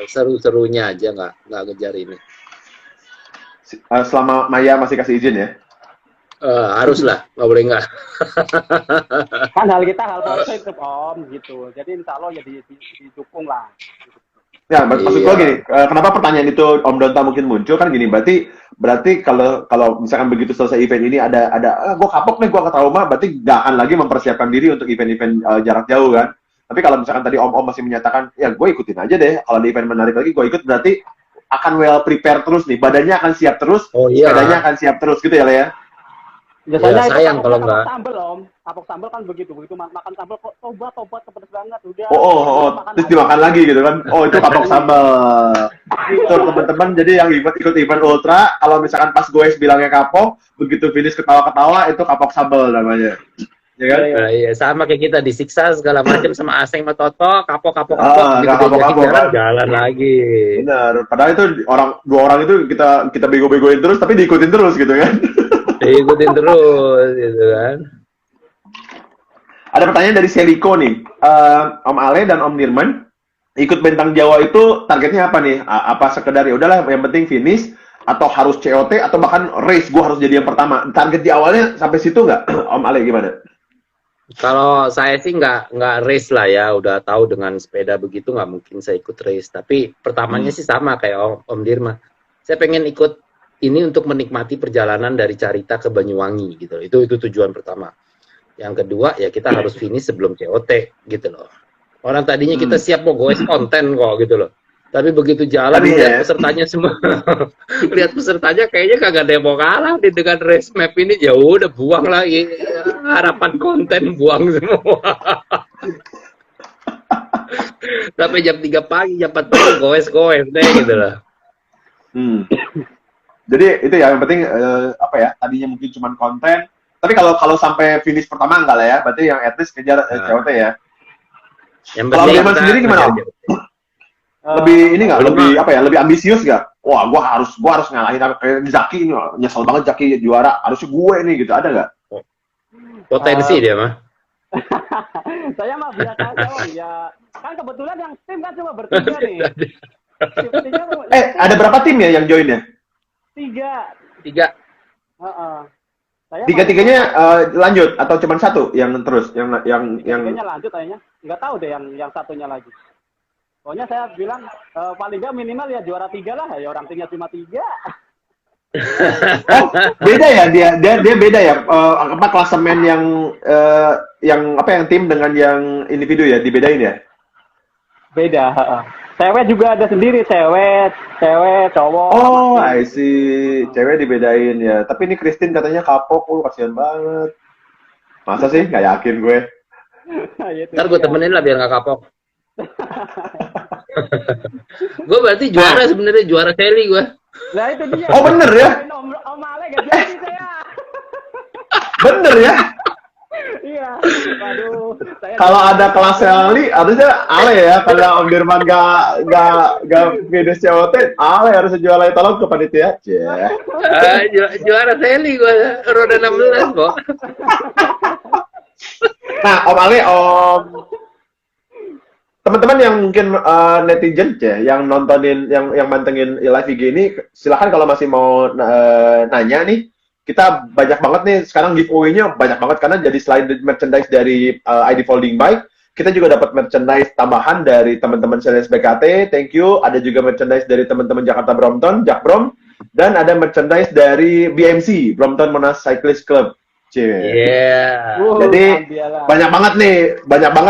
seru-serunya aja, nggak ngejar ini. Selama Maya masih kasih izin ya? Harus lah, nggak boleh nggak. Kan hal positif Om gitu. Jadi insya Allah ya didukung lah. Ya, maksud gue gini, kenapa pertanyaan itu Om Donta mungkin muncul kan gini, berarti kalau misalkan begitu selesai event ini ada gue kapok nih, gue ke trauma, berarti nggak akan lagi mempersiapkan diri untuk event-event jarak jauh kan. Tapi kalau misalkan tadi Om masih menyatakan, ya gue ikutin aja deh, kalau di event menarik lagi gue ikut, berarti akan well prepare terus nih, badannya akan siap terus, sepedanya akan siap terus gitu ya Le ya. Biasanya ya, sayang kalau nggak. Sambel Om, kapok sambel kan begitu makan sambel kok tobat kepedes banget udah. Terus dimakan lagi gitu kan. Oh itu kapok sambal. Itu teman-teman, jadi yang ikut event ultra, kalau misalkan pas gue bilangnya kapok, begitu finish ketawa-ketawa itu kapok sambal namanya. Ya kan? Iya, sama kayak kita disiksa segala macam sama Aseng sama Toto, kapok. Jalan lagi. Benar. Padahal itu dua orang itu kita bego-begoin terus, tapi diikutin terus gitu kan. Diikutin terus gitu kan. Ada pertanyaan dari Seliko nih. Om Ale dan Om Dirman, ikut Bentang Jawa itu targetnya apa nih? Apa sekedar ya udahlah yang penting finish, atau harus COT, atau bahkan race, gue harus jadi yang pertama. Target di awalnya sampai situ nggak? Om Ale gimana? Kalau saya sih nggak race lah ya, udah tahu dengan sepeda begitu nggak mungkin saya ikut race. Tapi pertamanya sih sama kayak Om Dirma. Saya pengen ikut ini untuk menikmati perjalanan dari Carita ke Banyuwangi gitu. Itu tujuan pertama. Yang kedua ya kita harus finish sebelum COT gitu loh. Orang tadinya kita siap mau goes konten kok gitu loh. Tapi begitu jalan lihat pesertanya semua, lihat pesertanya kayaknya kagak ada yang mau kalah di dengan race map ini, ya udah buang lagi harapan konten, buang semua. Sampai jam 3 pagi, jam 4 pagi goes deh gitu loh. Jadi itu ya yang penting apa ya, tadinya mungkin cuma konten, tapi kalau sampai finish pertama enggak lah ya, berarti yang at least kejar COT ya. Kalau Dirman sendiri gimana Om? Lebih ini nggak, lebih apa ya, lebih ambisius nggak? Wah, gua harus ngalahin kayak Zaki ini, nyesel banget Zaki juara, harusnya gue nih gitu, ada nggak? Potensi dia mah. Saya mah biasa aja Om, ya kan kebetulan yang tim kan cuma bertiga nih. Ada berapa tim ya yang join ya? 3. Tiga-tiganya lanjut atau cuma satu yang terus yang Tiganya lanjut kayaknya, nggak tahu deh yang satunya lagi. Pokoknya saya bilang paling nggak minimal ya juara 3 lah, ya orang timnya cuma 3. Oh, beda ya dia beda ya, apa klasemen yang tim dengan yang individu ya, dibedain ya? Beda. Cewek juga ada sendiri, cewek, cowok. Oh, I see. Cewek dibedain ya. Tapi ini Christine katanya kapok, kasihan banget. Masa sih? Nggak yakin gue. Ntar gue temenin lah biar nggak kapok. Gue berarti juara sebenarnya, juara Sally gue. Nah itu dia. Oh bener ya? Om Ale gak jadi saya. Bener ya? Iya. Waduh. Kalau ada kelas Sally, harusnya Ale ya. Kalau Om Dirman gak finish COT, Ale harus jualan, tolong ke panitia. Juara Sally gue, roda 16 kok. Nah, Om Ale, teman-teman yang mungkin netizen ya, yang nontonin, yang mantengin live IG ini, silahkan kalau masih mau nanya nih. Kita banyak banget nih sekarang giveaway-nya banyak banget, karena jadi selain merchandise dari ID Folding Bike, kita juga dapat merchandise tambahan dari teman-teman Sales BKT. Thank you. Ada juga merchandise dari teman-teman Jakarta Brompton, Jakbrom, dan ada merchandise dari BMC, Brompton Monas Cyclist Club. Jadi banyak banget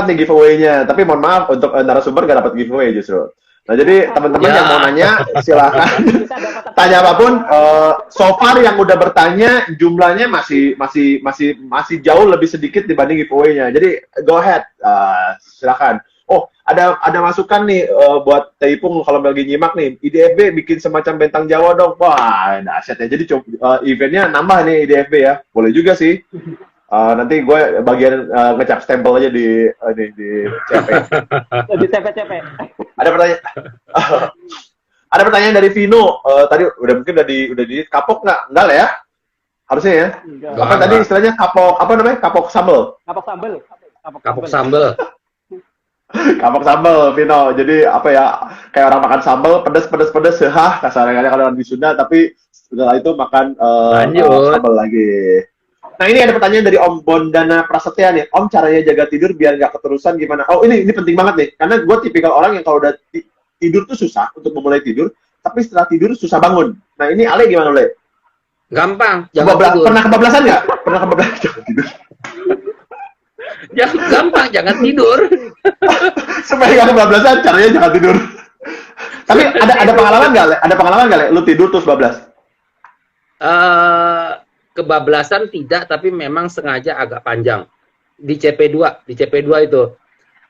nih giveaway-nya. Tapi mohon maaf untuk narasumber gak dapat giveaway justru. Nah, jadi teman-teman yang mau nanya silahkan tanya apapun. So far yang udah bertanya jumlahnya masih jauh lebih sedikit dibanding giveaway-nya. Jadi go ahead, silahkan. Oh, ada masukan nih buat Teipung kalau lagi nyimak nih. IDFB bikin semacam Bentang Jawa dong. Wah, dahsyat ya. Jadi eventnya nambah nih IDFB ya. Boleh juga sih. Nanti gue bagian ngecap stempel aja di CP. Di CP. Ada pertanyaan dari Vino. Tadi mungkin udah di kapok nggak? Enggak lah ya? Harusnya ya. Apa tadi istilahnya kapok, apa namanya? Kapok sambel. Kapok sambel. Kapok sambel, Vino. Jadi apa ya? Kayak orang makan sambel, pedes, kasarnya kalau di Sunda, tapi setelah itu makan sambel lagi. Nah, ini ada pertanyaan dari Om Bondana Prasetya nih. Om, caranya jaga tidur biar nggak keterusan gimana? Oh, ini penting banget nih. Karena gue tipikal orang yang kalau udah tidur tuh susah untuk memulai tidur, tapi setelah tidur susah bangun. Nah, ini Ale gimana, Le? Gampang, jangan tidur. Pernah kebablasan nggak? Pernah kebablasan? Jangan tidur. Gampang, jangan tidur. Supaya nggak kebablasan, caranya jangan tidur. Tapi ada pengalaman nggak, Le? Ada pengalaman nggak, Le? Lu tidur terus bablas? Kebablasan tidak, tapi memang sengaja agak panjang di CP2 itu.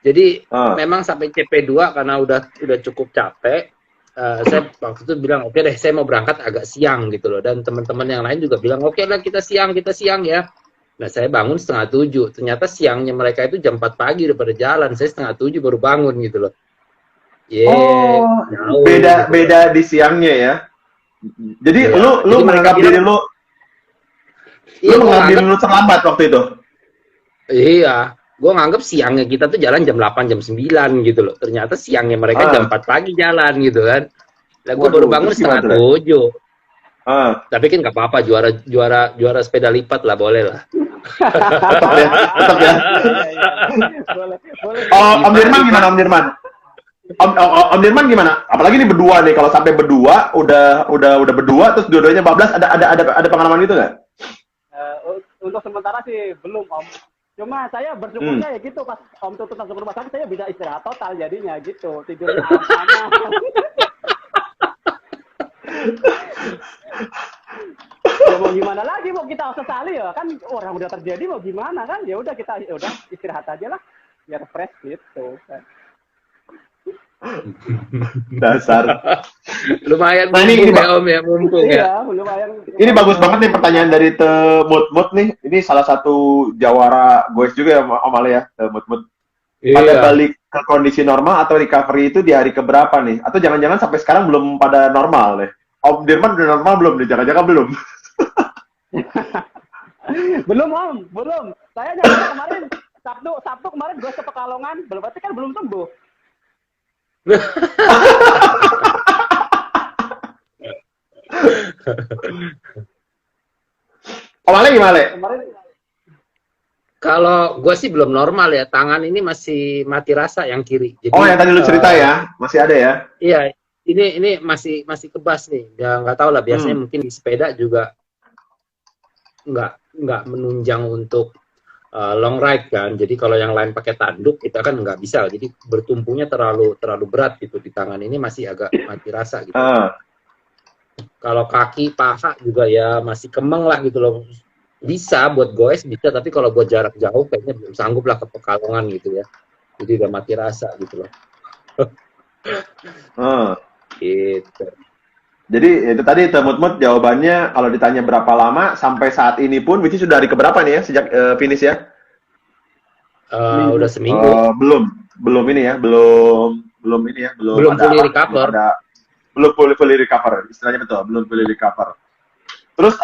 Jadi memang sampai CP2 karena udah cukup capek. Saya waktu itu bilang oke deh, saya mau berangkat agak siang gitu loh, dan teman-teman yang lain juga bilang oke lah kita siang ya. Nah, saya bangun 6:30. Ternyata siangnya mereka itu jam 4 pagi udah pada jalan. Saya 6:30 baru bangun gitu loh. Beda di siangnya ya. Jadi lu menganggap diri lu mengambil lu terlambat waktu itu? Iya, gue nganggep siangnya kita tuh jalan jam 8, jam 9 gitu loh. Ternyata siangnya mereka jam 4 pagi jalan gitu kan. Lah gue baru bangun setengah 7. Tapi kan nggak apa-apa, juara sepeda lipat lah, boleh lah. Tetap ya, tetap ya. Boleh. Om Dirman gimana, Om Dirman? Om Dirman gimana? Apalagi nih berdua nih, kalau sampai berdua, udah berdua, terus dua-duanya bablas, ada pengalaman gitu nggak? Untuk sementara sih belum, Om. Cuma saya bersyukurnya ya gitu, pas Om Tutut langsung ke rumah sakit, saya bisa istirahat total jadinya gitu, tidurnya aman. Ya mau gimana lagi, mau kita sesali ya kan, orang udah terjadi mau gimana kan, ya udah kita istirahat aja lah biar fresh gitu kan. Dasar. Lumayan Nah, ini Om ya, mumpung ya. Iya, lumayan. Ini bagus banget nih pertanyaan dari Temut nih. Ini salah satu jawara goes juga ya Om Ale ya, Temut. Pada balik ke kondisi normal atau recovery itu di hari keberapa nih? Atau jangan-jangan sampai sekarang belum pada normal nih? Om Dirman udah normal belum nih? Jangan-jangan belum. Belum, Om, belum. Saya nyampe kemarin Sabtu kemarin gue ke Pekalongan, berarti kan belum sembuh. Om Ale gimana, Le? Kemarin Kalau gue sih belum normal ya, tangan ini masih mati rasa yang kiri. Jadi, yang tadi lu cerita ya, masih ada ya? Iya, ini masih kebas nih. Ya nggak tahu lah, biasanya mungkin di sepeda juga nggak menunjang untuk long ride kan. Jadi kalau yang lain pakai tanduk kita kan nggak bisa. Jadi bertumpunya terlalu berat gitu di tangan, ini masih agak mati rasa gitu. Kalau kaki, paha juga ya masih kemeng lah gitu loh. Bisa buat goes bisa, tapi kalau buat jarak jauh kayaknya belum sanggup lah ke Pekalongan gitu ya. Jadi udah mati rasa gitu loh. Gitu. Jadi itu tadi Temut jawabannya kalau ditanya berapa lama sampai saat ini pun, which is sudah hari keberapa nih ya sejak finish ya? Udah seminggu. Belum ini ya, belum ini ya, belum fully recover. Belum fully recover, istilahnya betul, belum fully recover. Terus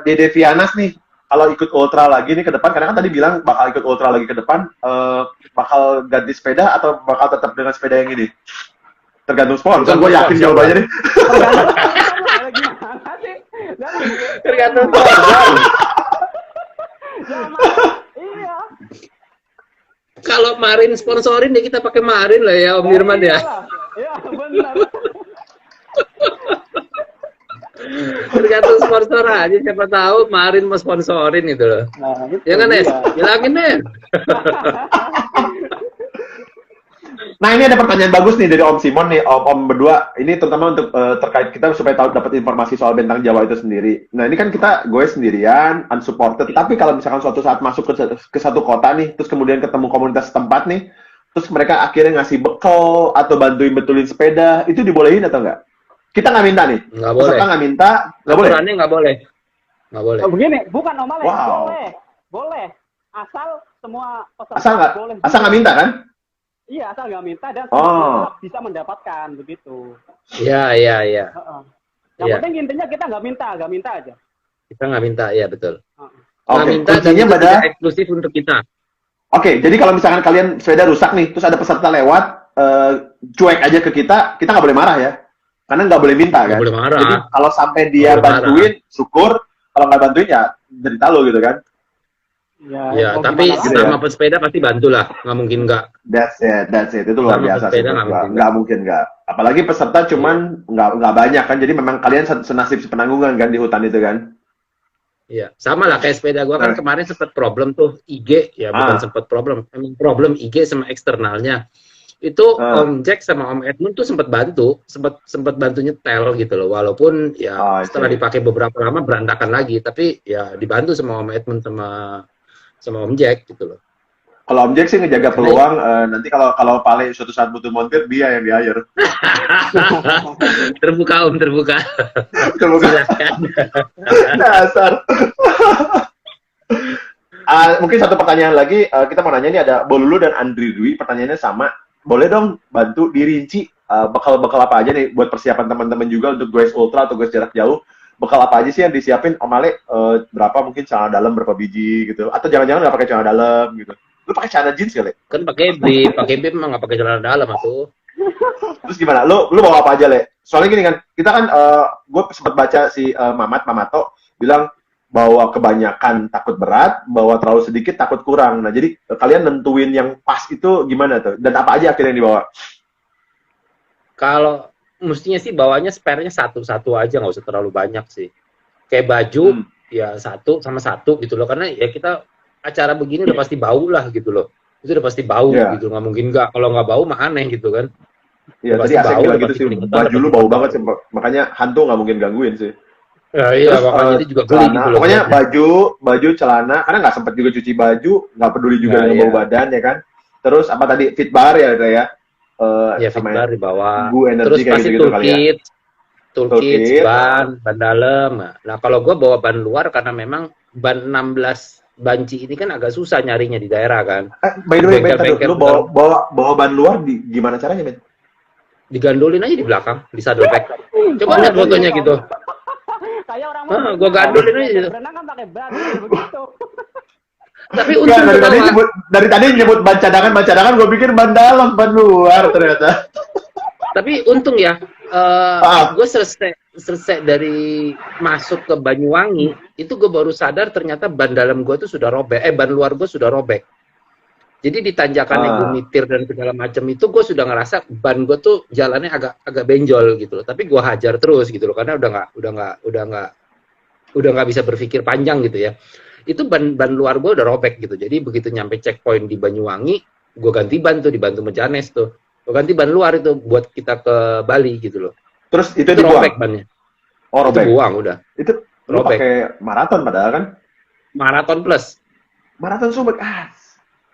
Dede Vianas nih, kalau ikut ultra lagi nih ke depan, karena kan tadi bilang bakal ikut ultra lagi ke depan, bakal ganti sepeda atau bakal tetap dengan sepeda yang ini? Tergantung sponsor, gue yakin jawabannya nih. Tergantung sponsor. Iya. Kalau Marin sponsorin ya kita pakai Marin lah ya Om Dirman ya. Iya, benar. Tergantung sponsor aja, siapa tahu Marin mau sponsorin itu loh. Nah, gitu, ya kan Nes? Bilangin Nes. Nah ini ada pertanyaan bagus nih dari Om Simon nih, Om berdua. Ini terutama untuk terkait kita supaya tahu dapat informasi soal Bentang Jawa itu sendiri. Nah ini kan kita gue sendirian, unsupported. Tapi kalau misalkan suatu saat masuk ke satu kota nih, terus kemudian ketemu komunitas setempat nih, terus mereka akhirnya ngasih bekal atau bantuin betulin sepeda, itu dibolehin atau enggak? Kita nggak minta nih. Nggak boleh. Peserta nggak minta, nggak boleh. Aturannya nggak boleh. Nggak boleh. Oh, begini, bukan Om Ale. Wow. Boleh. Asal semua peserta boleh. Asal nggak minta kan? Iya, asal nggak minta dan semua bisa mendapatkan begitu. Iya. Yang penting intinya kita nggak minta aja. Kita nggak minta, ya betul. Oke. Minta dan itu tidak eksklusif untuk kita. Oke, jadi kalau misalkan kalian sepeda rusak nih, terus ada peserta lewat, cuek aja ke kita nggak boleh marah ya. Karena nggak boleh minta kan. Boleh marah. Jadi kalau sampai dia bantuin, syukur. Kalau nggak bantuin ya derita lo gitu kan. Ya, tapi sama pesepeda pasti bantulah, nggak mungkin nggak. That's it. Itu luar biasa sih. Nggak mungkin nggak. Apalagi peserta cuman nggak banyak kan. Jadi memang kalian senasib sepenanggungan kan di hutan itu kan. Iya, sama lah kayak sepeda gua kan kemarin sempat problem tuh IG ya, bukan sempat problem, emang problem IG sama eksternalnya. Itu Om Jack sama Om Edmund tuh sempat bantu nyetel gitu loh, walaupun ya setelah dipakai beberapa lama berantakan lagi, tapi ya dibantu sama Om Edmund sama Om Jack gitu loh. Kalau Om Jack sih ngejaga peluang, nanti kalau Pale suatu saat butuh montir, dia yang di-hire. Terbuka Om, terbuka. Silakan. Dasar. Mungkin satu pertanyaan lagi, kita mau nanya, ini ada Bolulu dan Andri Dwi, pertanyaannya sama. Boleh dong bantu dirinci bekal-bekal apa aja nih buat persiapan teman-teman juga untuk goes ultra atau goes jarak jauh. Bekal apa aja sih yang disiapin Om Ale? Berapa mungkin celana dalam berapa biji gitu? Atau jangan-jangan nggak pakai celana dalam gitu? Lu pakai celana jeans kali? Kan pakai bib emang nggak pakai celana dalam aku. Terus gimana? Lu bawa apa aja, Le? Soalnya gini kan, kita kan gue sempat baca si Mamato bilang bawa kebanyakan takut berat, bawa terlalu sedikit takut kurang. Nah, jadi kalian nentuin yang pas itu gimana tuh? Dan apa aja akhirnya yang dibawa? Kalau mestinya sih bawanya spare-nya satu aja, nggak usah terlalu banyak sih. Kayak baju ya satu sama satu gitu loh, karena ya kita acara begini udah pasti bau lah gitu loh. Itu udah pasti bau gitu, nggak mungkin nggak. Kalau nggak bau mah aneh gitu kan. Iya, tadi Asep bilang gitu sih, baju lu bau banget sih, makanya hantu nggak mungkin gangguin sih. Ya, iya, terus makanya itu juga geli gitu loh. Pokoknya baju, celana, karena nggak sempat juga cuci baju, nggak peduli juga dengan bau badan ya kan. Terus apa tadi, fit bar ya itu ya? Ya fit bar di bawah. Terus pasti toolkit, ban dalam. Nah kalau gue bawa ban luar karena memang ban 16 banci ini kan agak susah nyarinya di daerah kan. By the way, lu bawa ban luar gimana caranya, Ben? Digandolin aja di belakang, di saddlebag. Coba lihat fotonya gitu. Kayak orang gue gandolin aja gitu. Berenang kan pakai ban begitu. Tapi untung dari tadi nyebut ban cadangan, gue pikir ban dalam, ban luar ternyata. Tapi untung ya, gue selesai dari masuk ke Banyuwangi, itu gue baru sadar ternyata ban dalam gue tuh sudah robek, ban luar gue sudah robek. Jadi di tanjakannya gue mitir dan segala macam itu gue sudah ngerasa ban gue tuh jalannya agak benjol gitu loh. Tapi gue hajar terus gitu loh karena udah nggak bisa berpikir panjang gitu ya. Itu ban luar gue udah robek gitu. Jadi begitu nyampe checkpoint di Banyuwangi, gue ganti ban tuh dibantu Mejanes tuh. Gue ganti ban luar itu buat kita ke Bali gitu loh. Terus itu dibuang? Robek bannya. Oh, robek. Itu buang udah. Itu lu pakai maraton padahal kan? Maraton plus. Maraton sobek.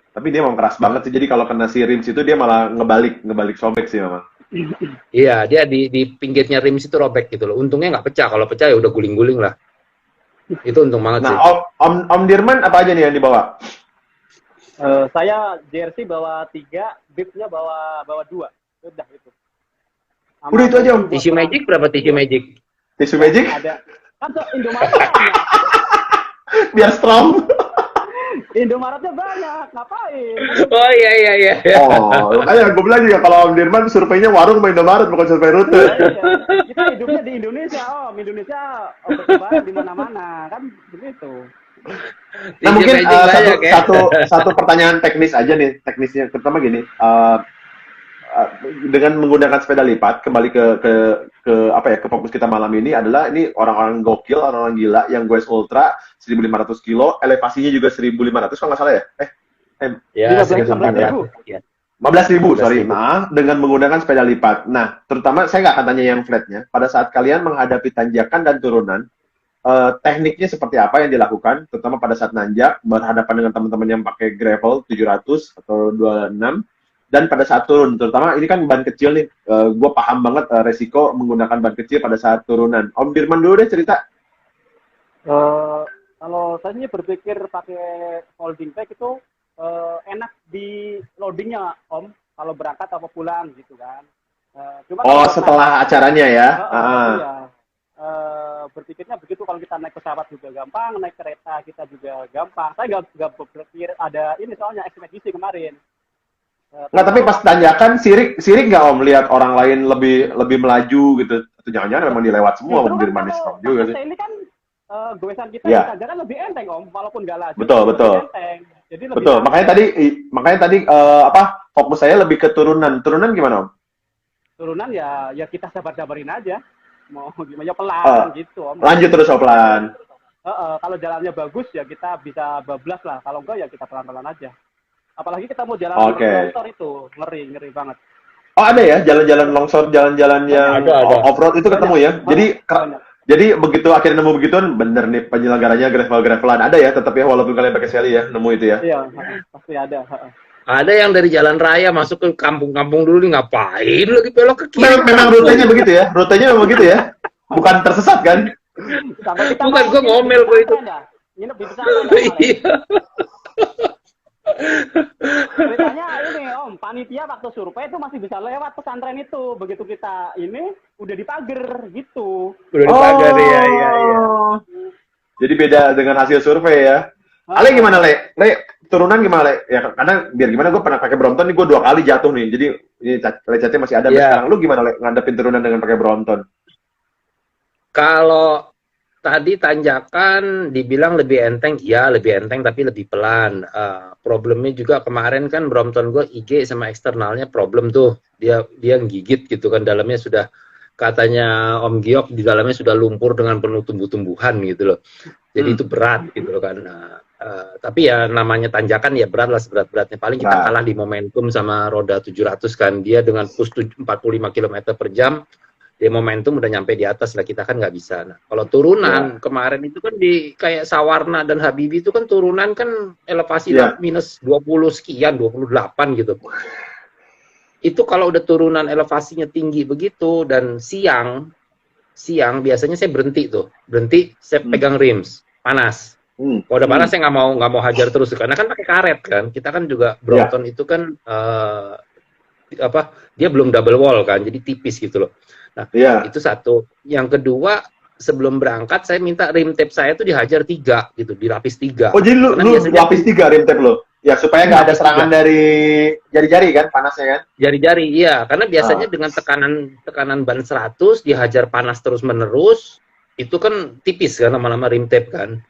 Tapi dia memang keras banget sih. Jadi kalau kena si rims itu dia malah ngebalik sobek sih memang. Iya, dia di pinggirnya rims itu robek gitu loh. Untungnya nggak pecah. Kalau pecah ya udah guling-guling lah. Itu untung banget sih. Nah, Om Dirman apa aja nih yang dibawa? Saya jersey bawa 3, bibnya bawa 2. Udah itu. Udah itu aja, Om. Tisu magic berapa tisu magic? Tisu magic? Ada. Kan Indomaret. Biar strong. Indomaretnya banyak, ngapain? Oh iya. Oh, makanya gue bilang juga kalau Om Dirman surveinya warung sama Indomaret bukan survei rute. Iya. Kita hidupnya di Indonesia, Indonesia berkembang di mana-mana, kan begitu. Nah mungkin satu pertanyaan teknis aja nih, teknisnya terutama gini, dengan menggunakan sepeda lipat kembali ke fokus kita malam ini adalah ini orang-orang gokil, orang-orang gila yang goes ultra 1.500 kilo, elevasinya juga 1.500 kalau nggak salah ya? Ya, 15.000, sorry. Nah, dengan menggunakan sepeda lipat. Nah, terutama saya nggak akan tanya yang flatnya. Pada saat kalian menghadapi tanjakan dan turunan, tekniknya seperti apa yang dilakukan, terutama pada saat nanjak, berhadapan dengan teman-teman yang pakai gravel 700 atau 26, dan pada saat turun, terutama ini kan ban kecil nih, gue paham banget resiko menggunakan ban kecil pada saat turunan. Om Dirman dulu deh cerita. Kalau saya berpikir pakai folding bag itu enak di loadingnya, Om, kalau berangkat atau pulang gitu kan. Setelah acaranya ya? Iya. Berpikirnya begitu, kalau kita naik pesawat juga gampang, naik kereta kita juga gampang. Saya nggak berpikir ada ini soalnya ekspedisi kemarin. Nggak, tapi pas tanjakan sirik nggak Om lihat orang lain lebih melaju gitu? Atau jangan-jangan memang dilewat semua Om Dirman juga sih? Ini kan goesan kita di tanjakan lebih enteng Om, walaupun nggak laju. Betul. Jadi betul. Makanya tadi fokus saya lebih ke turunan. Turunan gimana Om? Turunan ya kita sabar-sabarin aja. Mau gimana pelan gitu Om. Lanjut terus pelan. Kalau jalannya bagus ya kita bisa bablas lah. Kalau enggak ya kita pelan-pelan aja. Apalagi kita mau jalan longsor itu ngeri banget. Oh ada ya jalan-jalan longsor, jalan-jalan yang off-road itu ketemu ya. Jadi begitu akhirnya nemu begituan, bener nih penyelenggaranya gravel-gravelan ada ya tetap ya walaupun kalian pakai seli ya nemu itu ya. Iya pasti ada. Ada yang dari jalan raya masuk ke kampung-kampung dulu nih, ngapain lagi belok ke kiri? Memang rutenya begitu ya? Rutenya memang begitu ya? Bukan tersesat kan? Bukan, gue ngomel gue itu. Nginep di pesantren. Ceritanya ini Om, panitia waktu survei itu masih bisa lewat pesantren itu. Begitu kita ini udah dipager gitu. Udah dipager ya. Jadi beda dengan hasil survei ya? Ale gimana, Le? Le, turunan gimana, Le? Ya, karena biar gimana, gue pernah pakai Brompton nih, gue 2 kali jatuh nih. Jadi, ini lecetnya masih ada sampai Iya. sekarang. Lu gimana, Le? Ngadepin turunan dengan pakai Brompton? Kalau tadi tanjakan dibilang lebih enteng, ya lebih enteng tapi lebih pelan. Problemnya juga kemarin kan Brompton gue IG sama eksternalnya problem tuh. Dia gigit gitu kan, dalamnya sudah katanya Om Giok di dalamnya sudah lumpur dengan penuh tumbuh-tumbuhan gitu loh. Jadi itu berat gitu loh kan. Tapi ya namanya tanjakan ya berat lah seberat-beratnya. Paling kita Berat. kalah di momentum sama roda 700 kan. Dia dengan push 45 km per jam, dia momentum udah nyampe di atas lah, kita kan nggak bisa. Nah, kalau turunan kemarin itu kan di kayak Sawarna dan Habibie itu kan turunan kan elevasi minus 20 sekian, 28 gitu. Itu kalau udah turunan elevasinya tinggi begitu dan siang biasanya saya berhenti saya pegang rims panas. Kalau udah panas saya nggak mau hajar terus karena kan pakai karet kan. Kita kan juga Brompton itu kan dia belum double wall kan, jadi tipis gitu loh. Nah, itu satu. Yang kedua, sebelum berangkat saya minta rim tape saya tuh dihajar 3 gitu, dilapis 3. Oh, jadi lu lapis 3 rim tape lo? Ya, supaya nggak ada serangan dari jari-jari kan, panasnya kan? Jari-jari, iya. Karena biasanya dengan tekanan ban 100, dihajar panas terus-menerus, itu kan tipis kan lama-lama rim tape kan.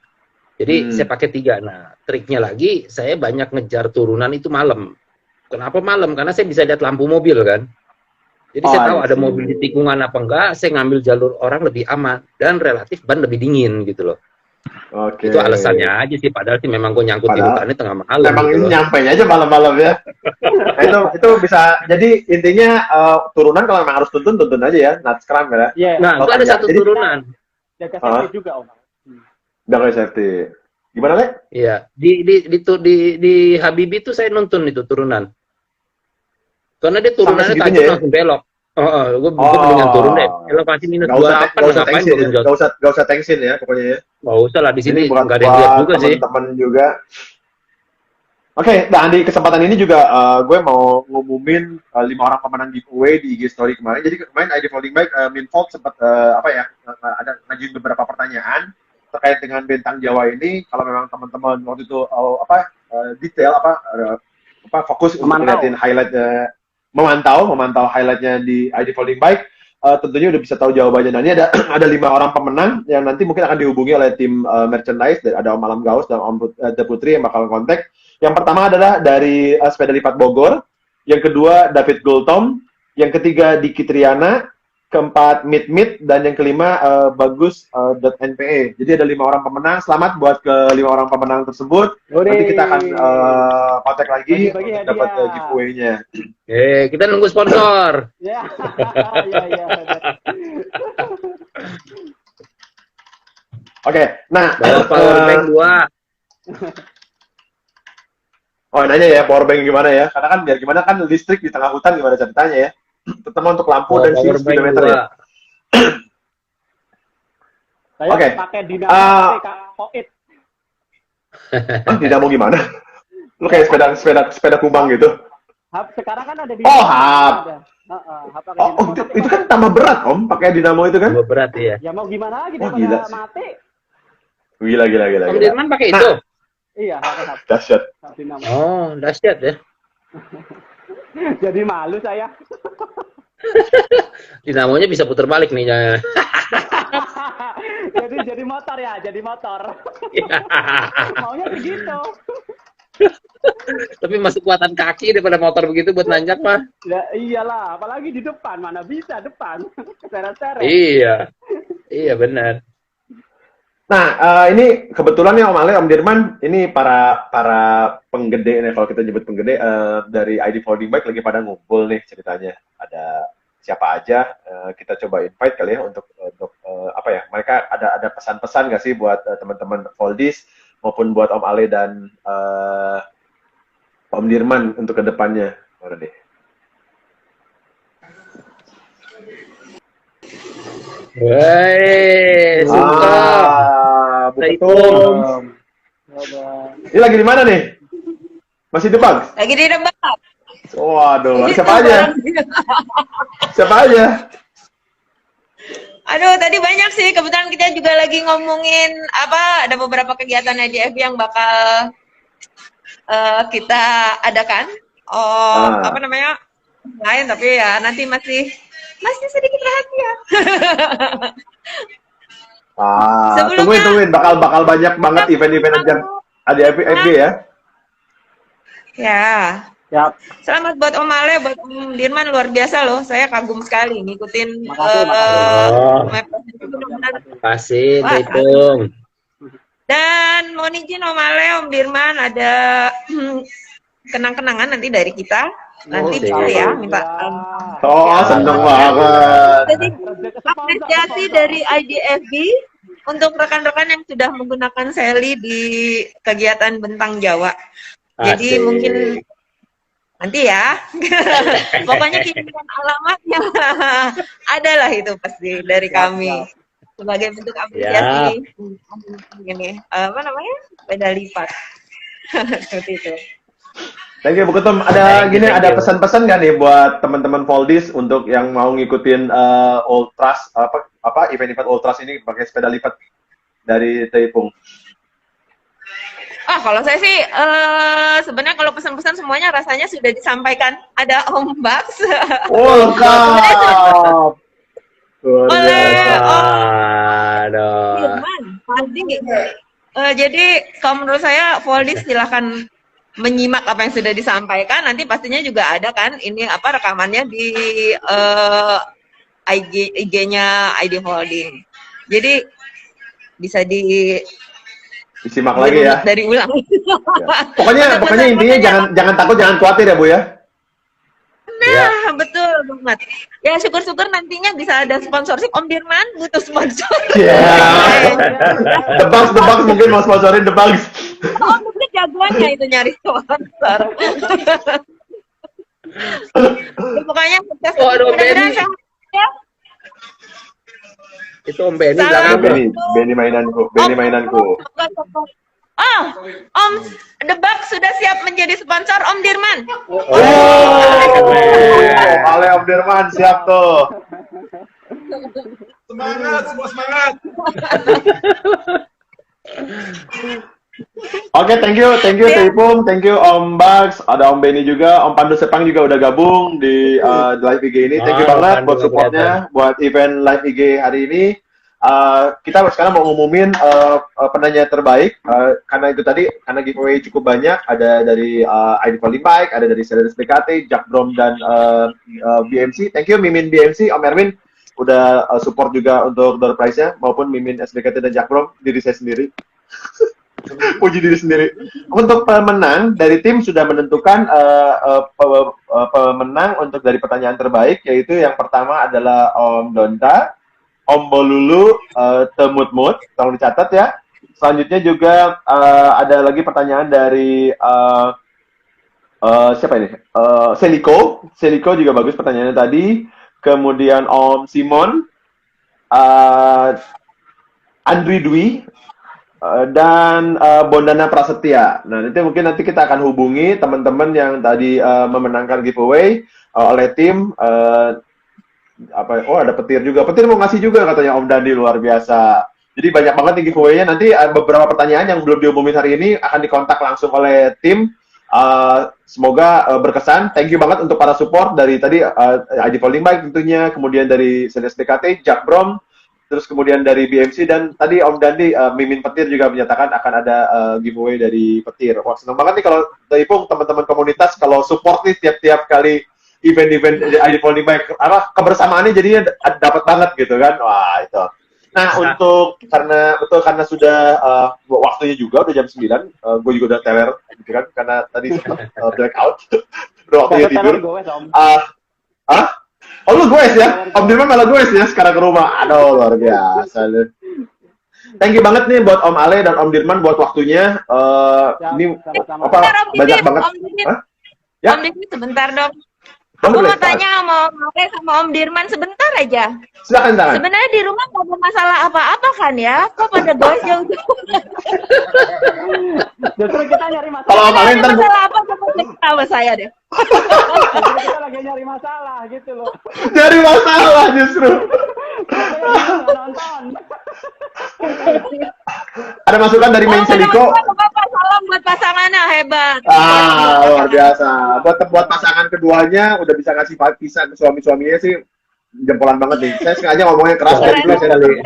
Jadi saya pakai 3. Nah, triknya lagi, saya banyak ngejar turunan itu malam. Kenapa malam? Karena saya bisa lihat lampu mobil kan. Jadi saya tahu ada mobil di tikungan apa enggak, saya ngambil jalur orang lebih aman, dan relatif ban lebih dingin gitu loh. Oke. Itu alasannya aja sih, padahal sih memang gue nyangkut di hutannya tengah malam. Memang gitu ini nyampainya aja malam-malam ya. Nah, itu bisa, jadi intinya turunan kalau memang harus tuntun aja ya, not scrum ya. Nah, itu ada satu turunan. Jaga safety juga, Om. Jaga safety. Gimana, Le? Iya, di Habibie itu saya nonton itu turunan. Karena dia turunannya tajam langsung belok. Gue mendingan turun deh. Elevasi minus 28 ngapain turun jauh. Gak usah tensin ya pokoknya ya. Gak usah lah, di sini bukan nggak ada yang lihat juga sih. Teman-teman juga. Oke, nah di kesempatan ini juga gue mau ngumumin 5 orang pemenang giveaway di IG Story kemarin. Jadi kemarin ID Folding Bike, Minfold sempat ada ngajuin beberapa pertanyaan terkait dengan bentang Jawa ini. Kalau memang teman-teman waktu itu detail fokus untuk ngeliatin highlightnya, memantau highlightnya di ID Folding Bike, tentunya udah bisa tahu jawabannya. Nah, ini ada 5 orang pemenang yang nanti mungkin akan dihubungi oleh tim merchandise. Ada Om Alam Gaus dan Om Putri yang bakal kontak. Yang pertama adalah dari Sepeda Lipat Bogor, yang kedua David Gultom, yang ketiga Diki Triana, keempat Mit, dan yang kelima Bagus.npe. Jadi ada 5 orang pemenang. Selamat buat ke 5 orang pemenang tersebut. Nanti kita akan kontak lagi untuk dapat giveaway-nya. Kita nunggu sponsor. Ya. Oke, nah powerbank 2. Oh, nanya ya powerbank gimana ya? Karena kan biar gimana kan listrik di tengah hutan gimana ceritanya ya? Terutama untuk lampu dan speedometer ya. Saya pakai dinamo Koit. Dinamo gimana? Lu kayak sepeda kumbang gitu? Hub sekarang kan ada di hub. Itu kan tambah berat Om, pakai dinamo itu kan? Tambah berat ya. Ya mau gimana lagi gila mati. Gila. Om Dirman pakai itu? Iya, pakai hub. Dahsyat. Oh, dahsyat ya. Jadi malu saya. Dinamonya bisa putar balik nih. jadi motor ya, jadi motor. Maunya begitu. Tapi masih kuatan kaki daripada motor begitu buat nanjak mah. Ya iyalah, apalagi di depan, mana bisa depan. Seret-seret. Iya benar. Nah, ini kebetulan ya Om Ale, Om Dirman, ini para penggede nih, kalau kita nyebut penggede dari ID Folding Bike lagi pada ngumpul nih ceritanya. Ada siapa aja, kita coba invite kali ya untuk mereka ada pesan-pesan nggak sih buat teman-teman Foldies maupun buat Om Ale dan Om Dirman untuk kedepannya. Mana deh? Woi, suka. Betul. Ini lagi di mana nih? Masih di Bang? Lagi di Rembang. Waduh, siapa aja? Siapa aja? Aduh, tadi banyak sih. Kebetulan kita juga lagi ngomongin ada beberapa kegiatan IDFB yang bakal kita adakan. Apa namanya? Lain, tapi ya nanti masih sedikit rahasia. Tungguin, bakal banyak banget event-event ajang IDFB ya. Ya. Siap. Selamat buat Om Ale, buat Om Dirman, luar biasa loh. Saya kagum sekali ngikutin Kasih, hitung. Dan mohon izin Om Ale, Om Dirman, ada kenang-kenangan nanti dari kita. Nanti siap. gitu ya, minta. Seneng banget. Jadi apresiasi dari IDFB untuk rekan-rekan yang sudah menggunakan Sally di kegiatan Bentang Jawa. Jadi Asik. mungkin nanti ya, pokoknya kirimkan alamatnya. Adalah itu pasti dari kami sebagai bentuk apresiasi. Ini apa namanya? Sepeda lipat. Seperti itu. Thank you Bu Ketum. Ada pesan-pesan nggak nih buat teman-teman Foldis untuk yang mau ngikutin Ultras event-event Ultras ini pakai sepeda lipat dari Teipung? Kalau saya sih sebenarnya kalau pesan-pesan semuanya rasanya sudah disampaikan. Ada Om Bax. Lengkap. Oleh Aduh. Firman, Fadli. Jadi kalau menurut saya Foldis silahkan menyimak apa yang sudah disampaikan. Nanti pastinya juga ada kan ini rekamannya di IG-nya ID Holding. Jadi bisa disimak lagi ya. Dari ulang. Pokoknya intinya jangan takut, jangan khawatir ya Bu ya. Nah, betul banget. Ya syukur-syukur nantinya bisa ada sponsorship. Om Dirman butuh sponsor. The Bugs mungkin mau sponsorin The Bugs. Om Dirman jagoannya itu nyari sponsor. Pokoknya sukses. Ada Om Benny. Itu Om Benny belakang. Benny mainanku. Om The Bugs sudah siap menjadi sponsor Om Dirman. Ale Om Dirman siap tuh. Semua semangat. Oke, thank you Teipung, thank you Om Bugs, ada Om Benny juga, Om Pandu Sepang juga udah gabung di live IG ini. Thank you banget buat supportnya, buat event live IG hari ini. Kita sekarang mau ngumumin penanya terbaik karena itu tadi, karena giveaway cukup banyak, ada dari ID Volley Bike, ada dari Series BKT, Jack Brom dan BMC. Thank you Mimin BMC, Om Erwin udah support juga untuk door prize-nya, maupun Mimin SBKT dan Jack Brom, diri saya sendiri. Puji diri sendiri. Untuk pemenang dari tim sudah menentukan pemenang untuk dari pertanyaan terbaik, yaitu yang pertama adalah Om Donta, Om Bolulu, Temut-mut, tolong dicatat ya. Selanjutnya juga ada lagi pertanyaan dari siapa ini? Seliko juga bagus pertanyaannya tadi. Kemudian Om Simon, Andri Dwi, dan Bondana Prasetya. Nah, nanti kita akan hubungi teman-teman yang tadi memenangkan giveaway oleh tim. Ada petir juga. Petir mau ngasih juga katanya Om Dandi, luar biasa. Jadi banyak banget nih giveaway-nya. Nanti beberapa pertanyaan yang belum diumumin hari ini akan dikontak langsung oleh tim. Semoga berkesan. Thank you banget untuk para support dari tadi ID Volley Bike tentunya, kemudian dari Series DKT, Jack Brom, terus kemudian dari BMC, dan tadi Om Dandi, Mimin Petir juga menyatakan akan ada giveaway dari Petir. Wah, senang banget nih kalau Teipung, teman-teman komunitas, kalau support nih tiap-tiap kali event-event ID Volley Bike, kebersamaannya jadinya dapat banget gitu kan. Wah, itu. Nah, karena sudah waktunya juga udah jam 9, gue juga udah teler gitu kan, karena tadi blackout. Udah waktunya tidur. Oh, lu goes ya? Om Dirman malah goes ya sekarang ke rumah. Aduh, luar biasa. Thank you banget nih buat Om Ale dan Om Dirman buat waktunya. Ini banyak banget. Ya? Om Dirman sebentar dong. Aku mau tanya sama Om Ale sama Om Dirman sebentar aja. Silakan. Sebenarnya di rumah nggak ada masalah apa-apa kan ya? Kok pada goes jauh-jauh? Justru kita nyari masalah. Kalau Om Ale ntar masalah apa sama saya deh. Kita lagi nyari masalah gitu loh. Nyari masalah justru. nonton. Ada masukan dari Oh, Menseliko? Bapak, salam buat pasangannya, hebat. Luar biasa. Buat pasangan keduanya udah bisa ngasih pisah ke suami-suaminya sih jempolan banget nih. Saya sengaja ngomongnya keras Keren. dari dulu saya dari.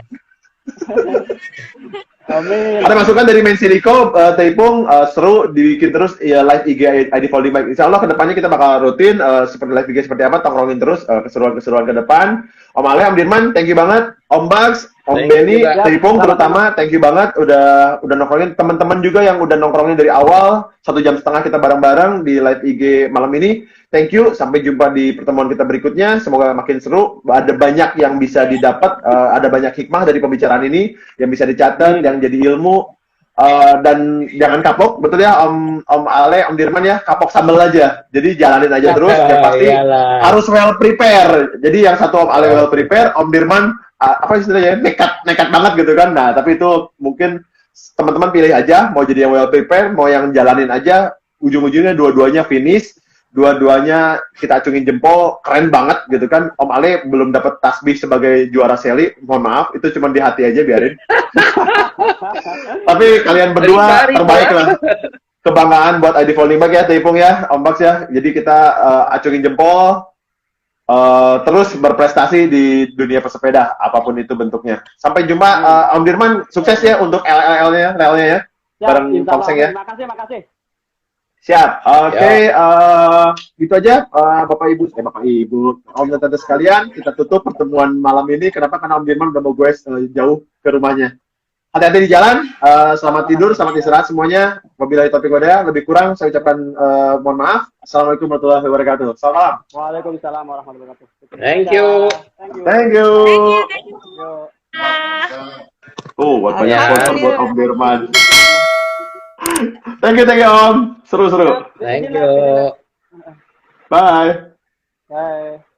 Amin. Ada masukan dari Menseliko, Teipung, seru dibikin terus ya live IG ID Folding Mic. Insya Allah kedepannya kita bakal rutin seperti live IG seperti apa, tongkrongin terus keseruan-keseruan ke depan. Om Ale, Om Dirman, thank you banget. Om Bags, Om Thank you Benny, juga. Teipung Sama-sama. terutama, thank you banget udah nongkrongin. Teman-teman juga yang udah nongkrongin dari awal, 1,5 jam kita bareng-bareng di live IG malam ini. Thank you, sampai jumpa di pertemuan kita berikutnya. Semoga makin seru. Ada banyak yang bisa didapat, ada banyak hikmah dari pembicaraan ini yang bisa dicatat, yang jadi ilmu. Dan jangan kapok, betul ya Om Ale, Om Dirman ya, kapok sambel aja. Jadi jalanin aja terus, yang pasti Iyalah. harus well prepare. Jadi yang satu Om Ale well prepare, Om Dirman apa istilahnya nekat banget gitu kan. Nah, tapi itu mungkin teman-teman pilih aja, mau jadi yang well prepare, mau yang jalanin aja. Ujung-ujungnya dua-duanya finish. Dua-duanya kita acungin jempol, keren banget gitu kan. Om Ale belum dapat tasbih sebagai juara seli, mohon maaf, itu cuma di hati aja biarin. Tapi kalian berdua Riba. terbaik lah. Kebanggaan buat ID Folding Mic ya, Teipung ya, Om Bax ya. Jadi kita acungin jempol, terus berprestasi di dunia pesepeda, apapun itu bentuknya. Sampai jumpa, Om Dirman, sukses ya untuk LLL-nya, relnya ya, Siap, bareng insya Allah. Pongseng ya. Makasih. Siap. Oke, gitu aja Bapak Ibu, Om dan Tante sekalian, kita tutup pertemuan malam ini. Kenapa? Karena Om Dirman udah mau gue jauh ke rumahnya. Hati-hati di jalan, selamat tidur, selamat istirahat semuanya. Wabillahi taufiq wal hidayah, lebih kurang saya ucapkan mohon maaf. Assalamualaikum warahmatullahi wabarakatuh. Selamat malam. Waalaikumsalam warahmatullahi wabarakatuh. Thank you. Thank you. Thank you. Yo. Ah, Buat banyak Ya. sponsor buat Om Dirman. Thank you Om. Seru-seru. Thank you. Bye. Bye.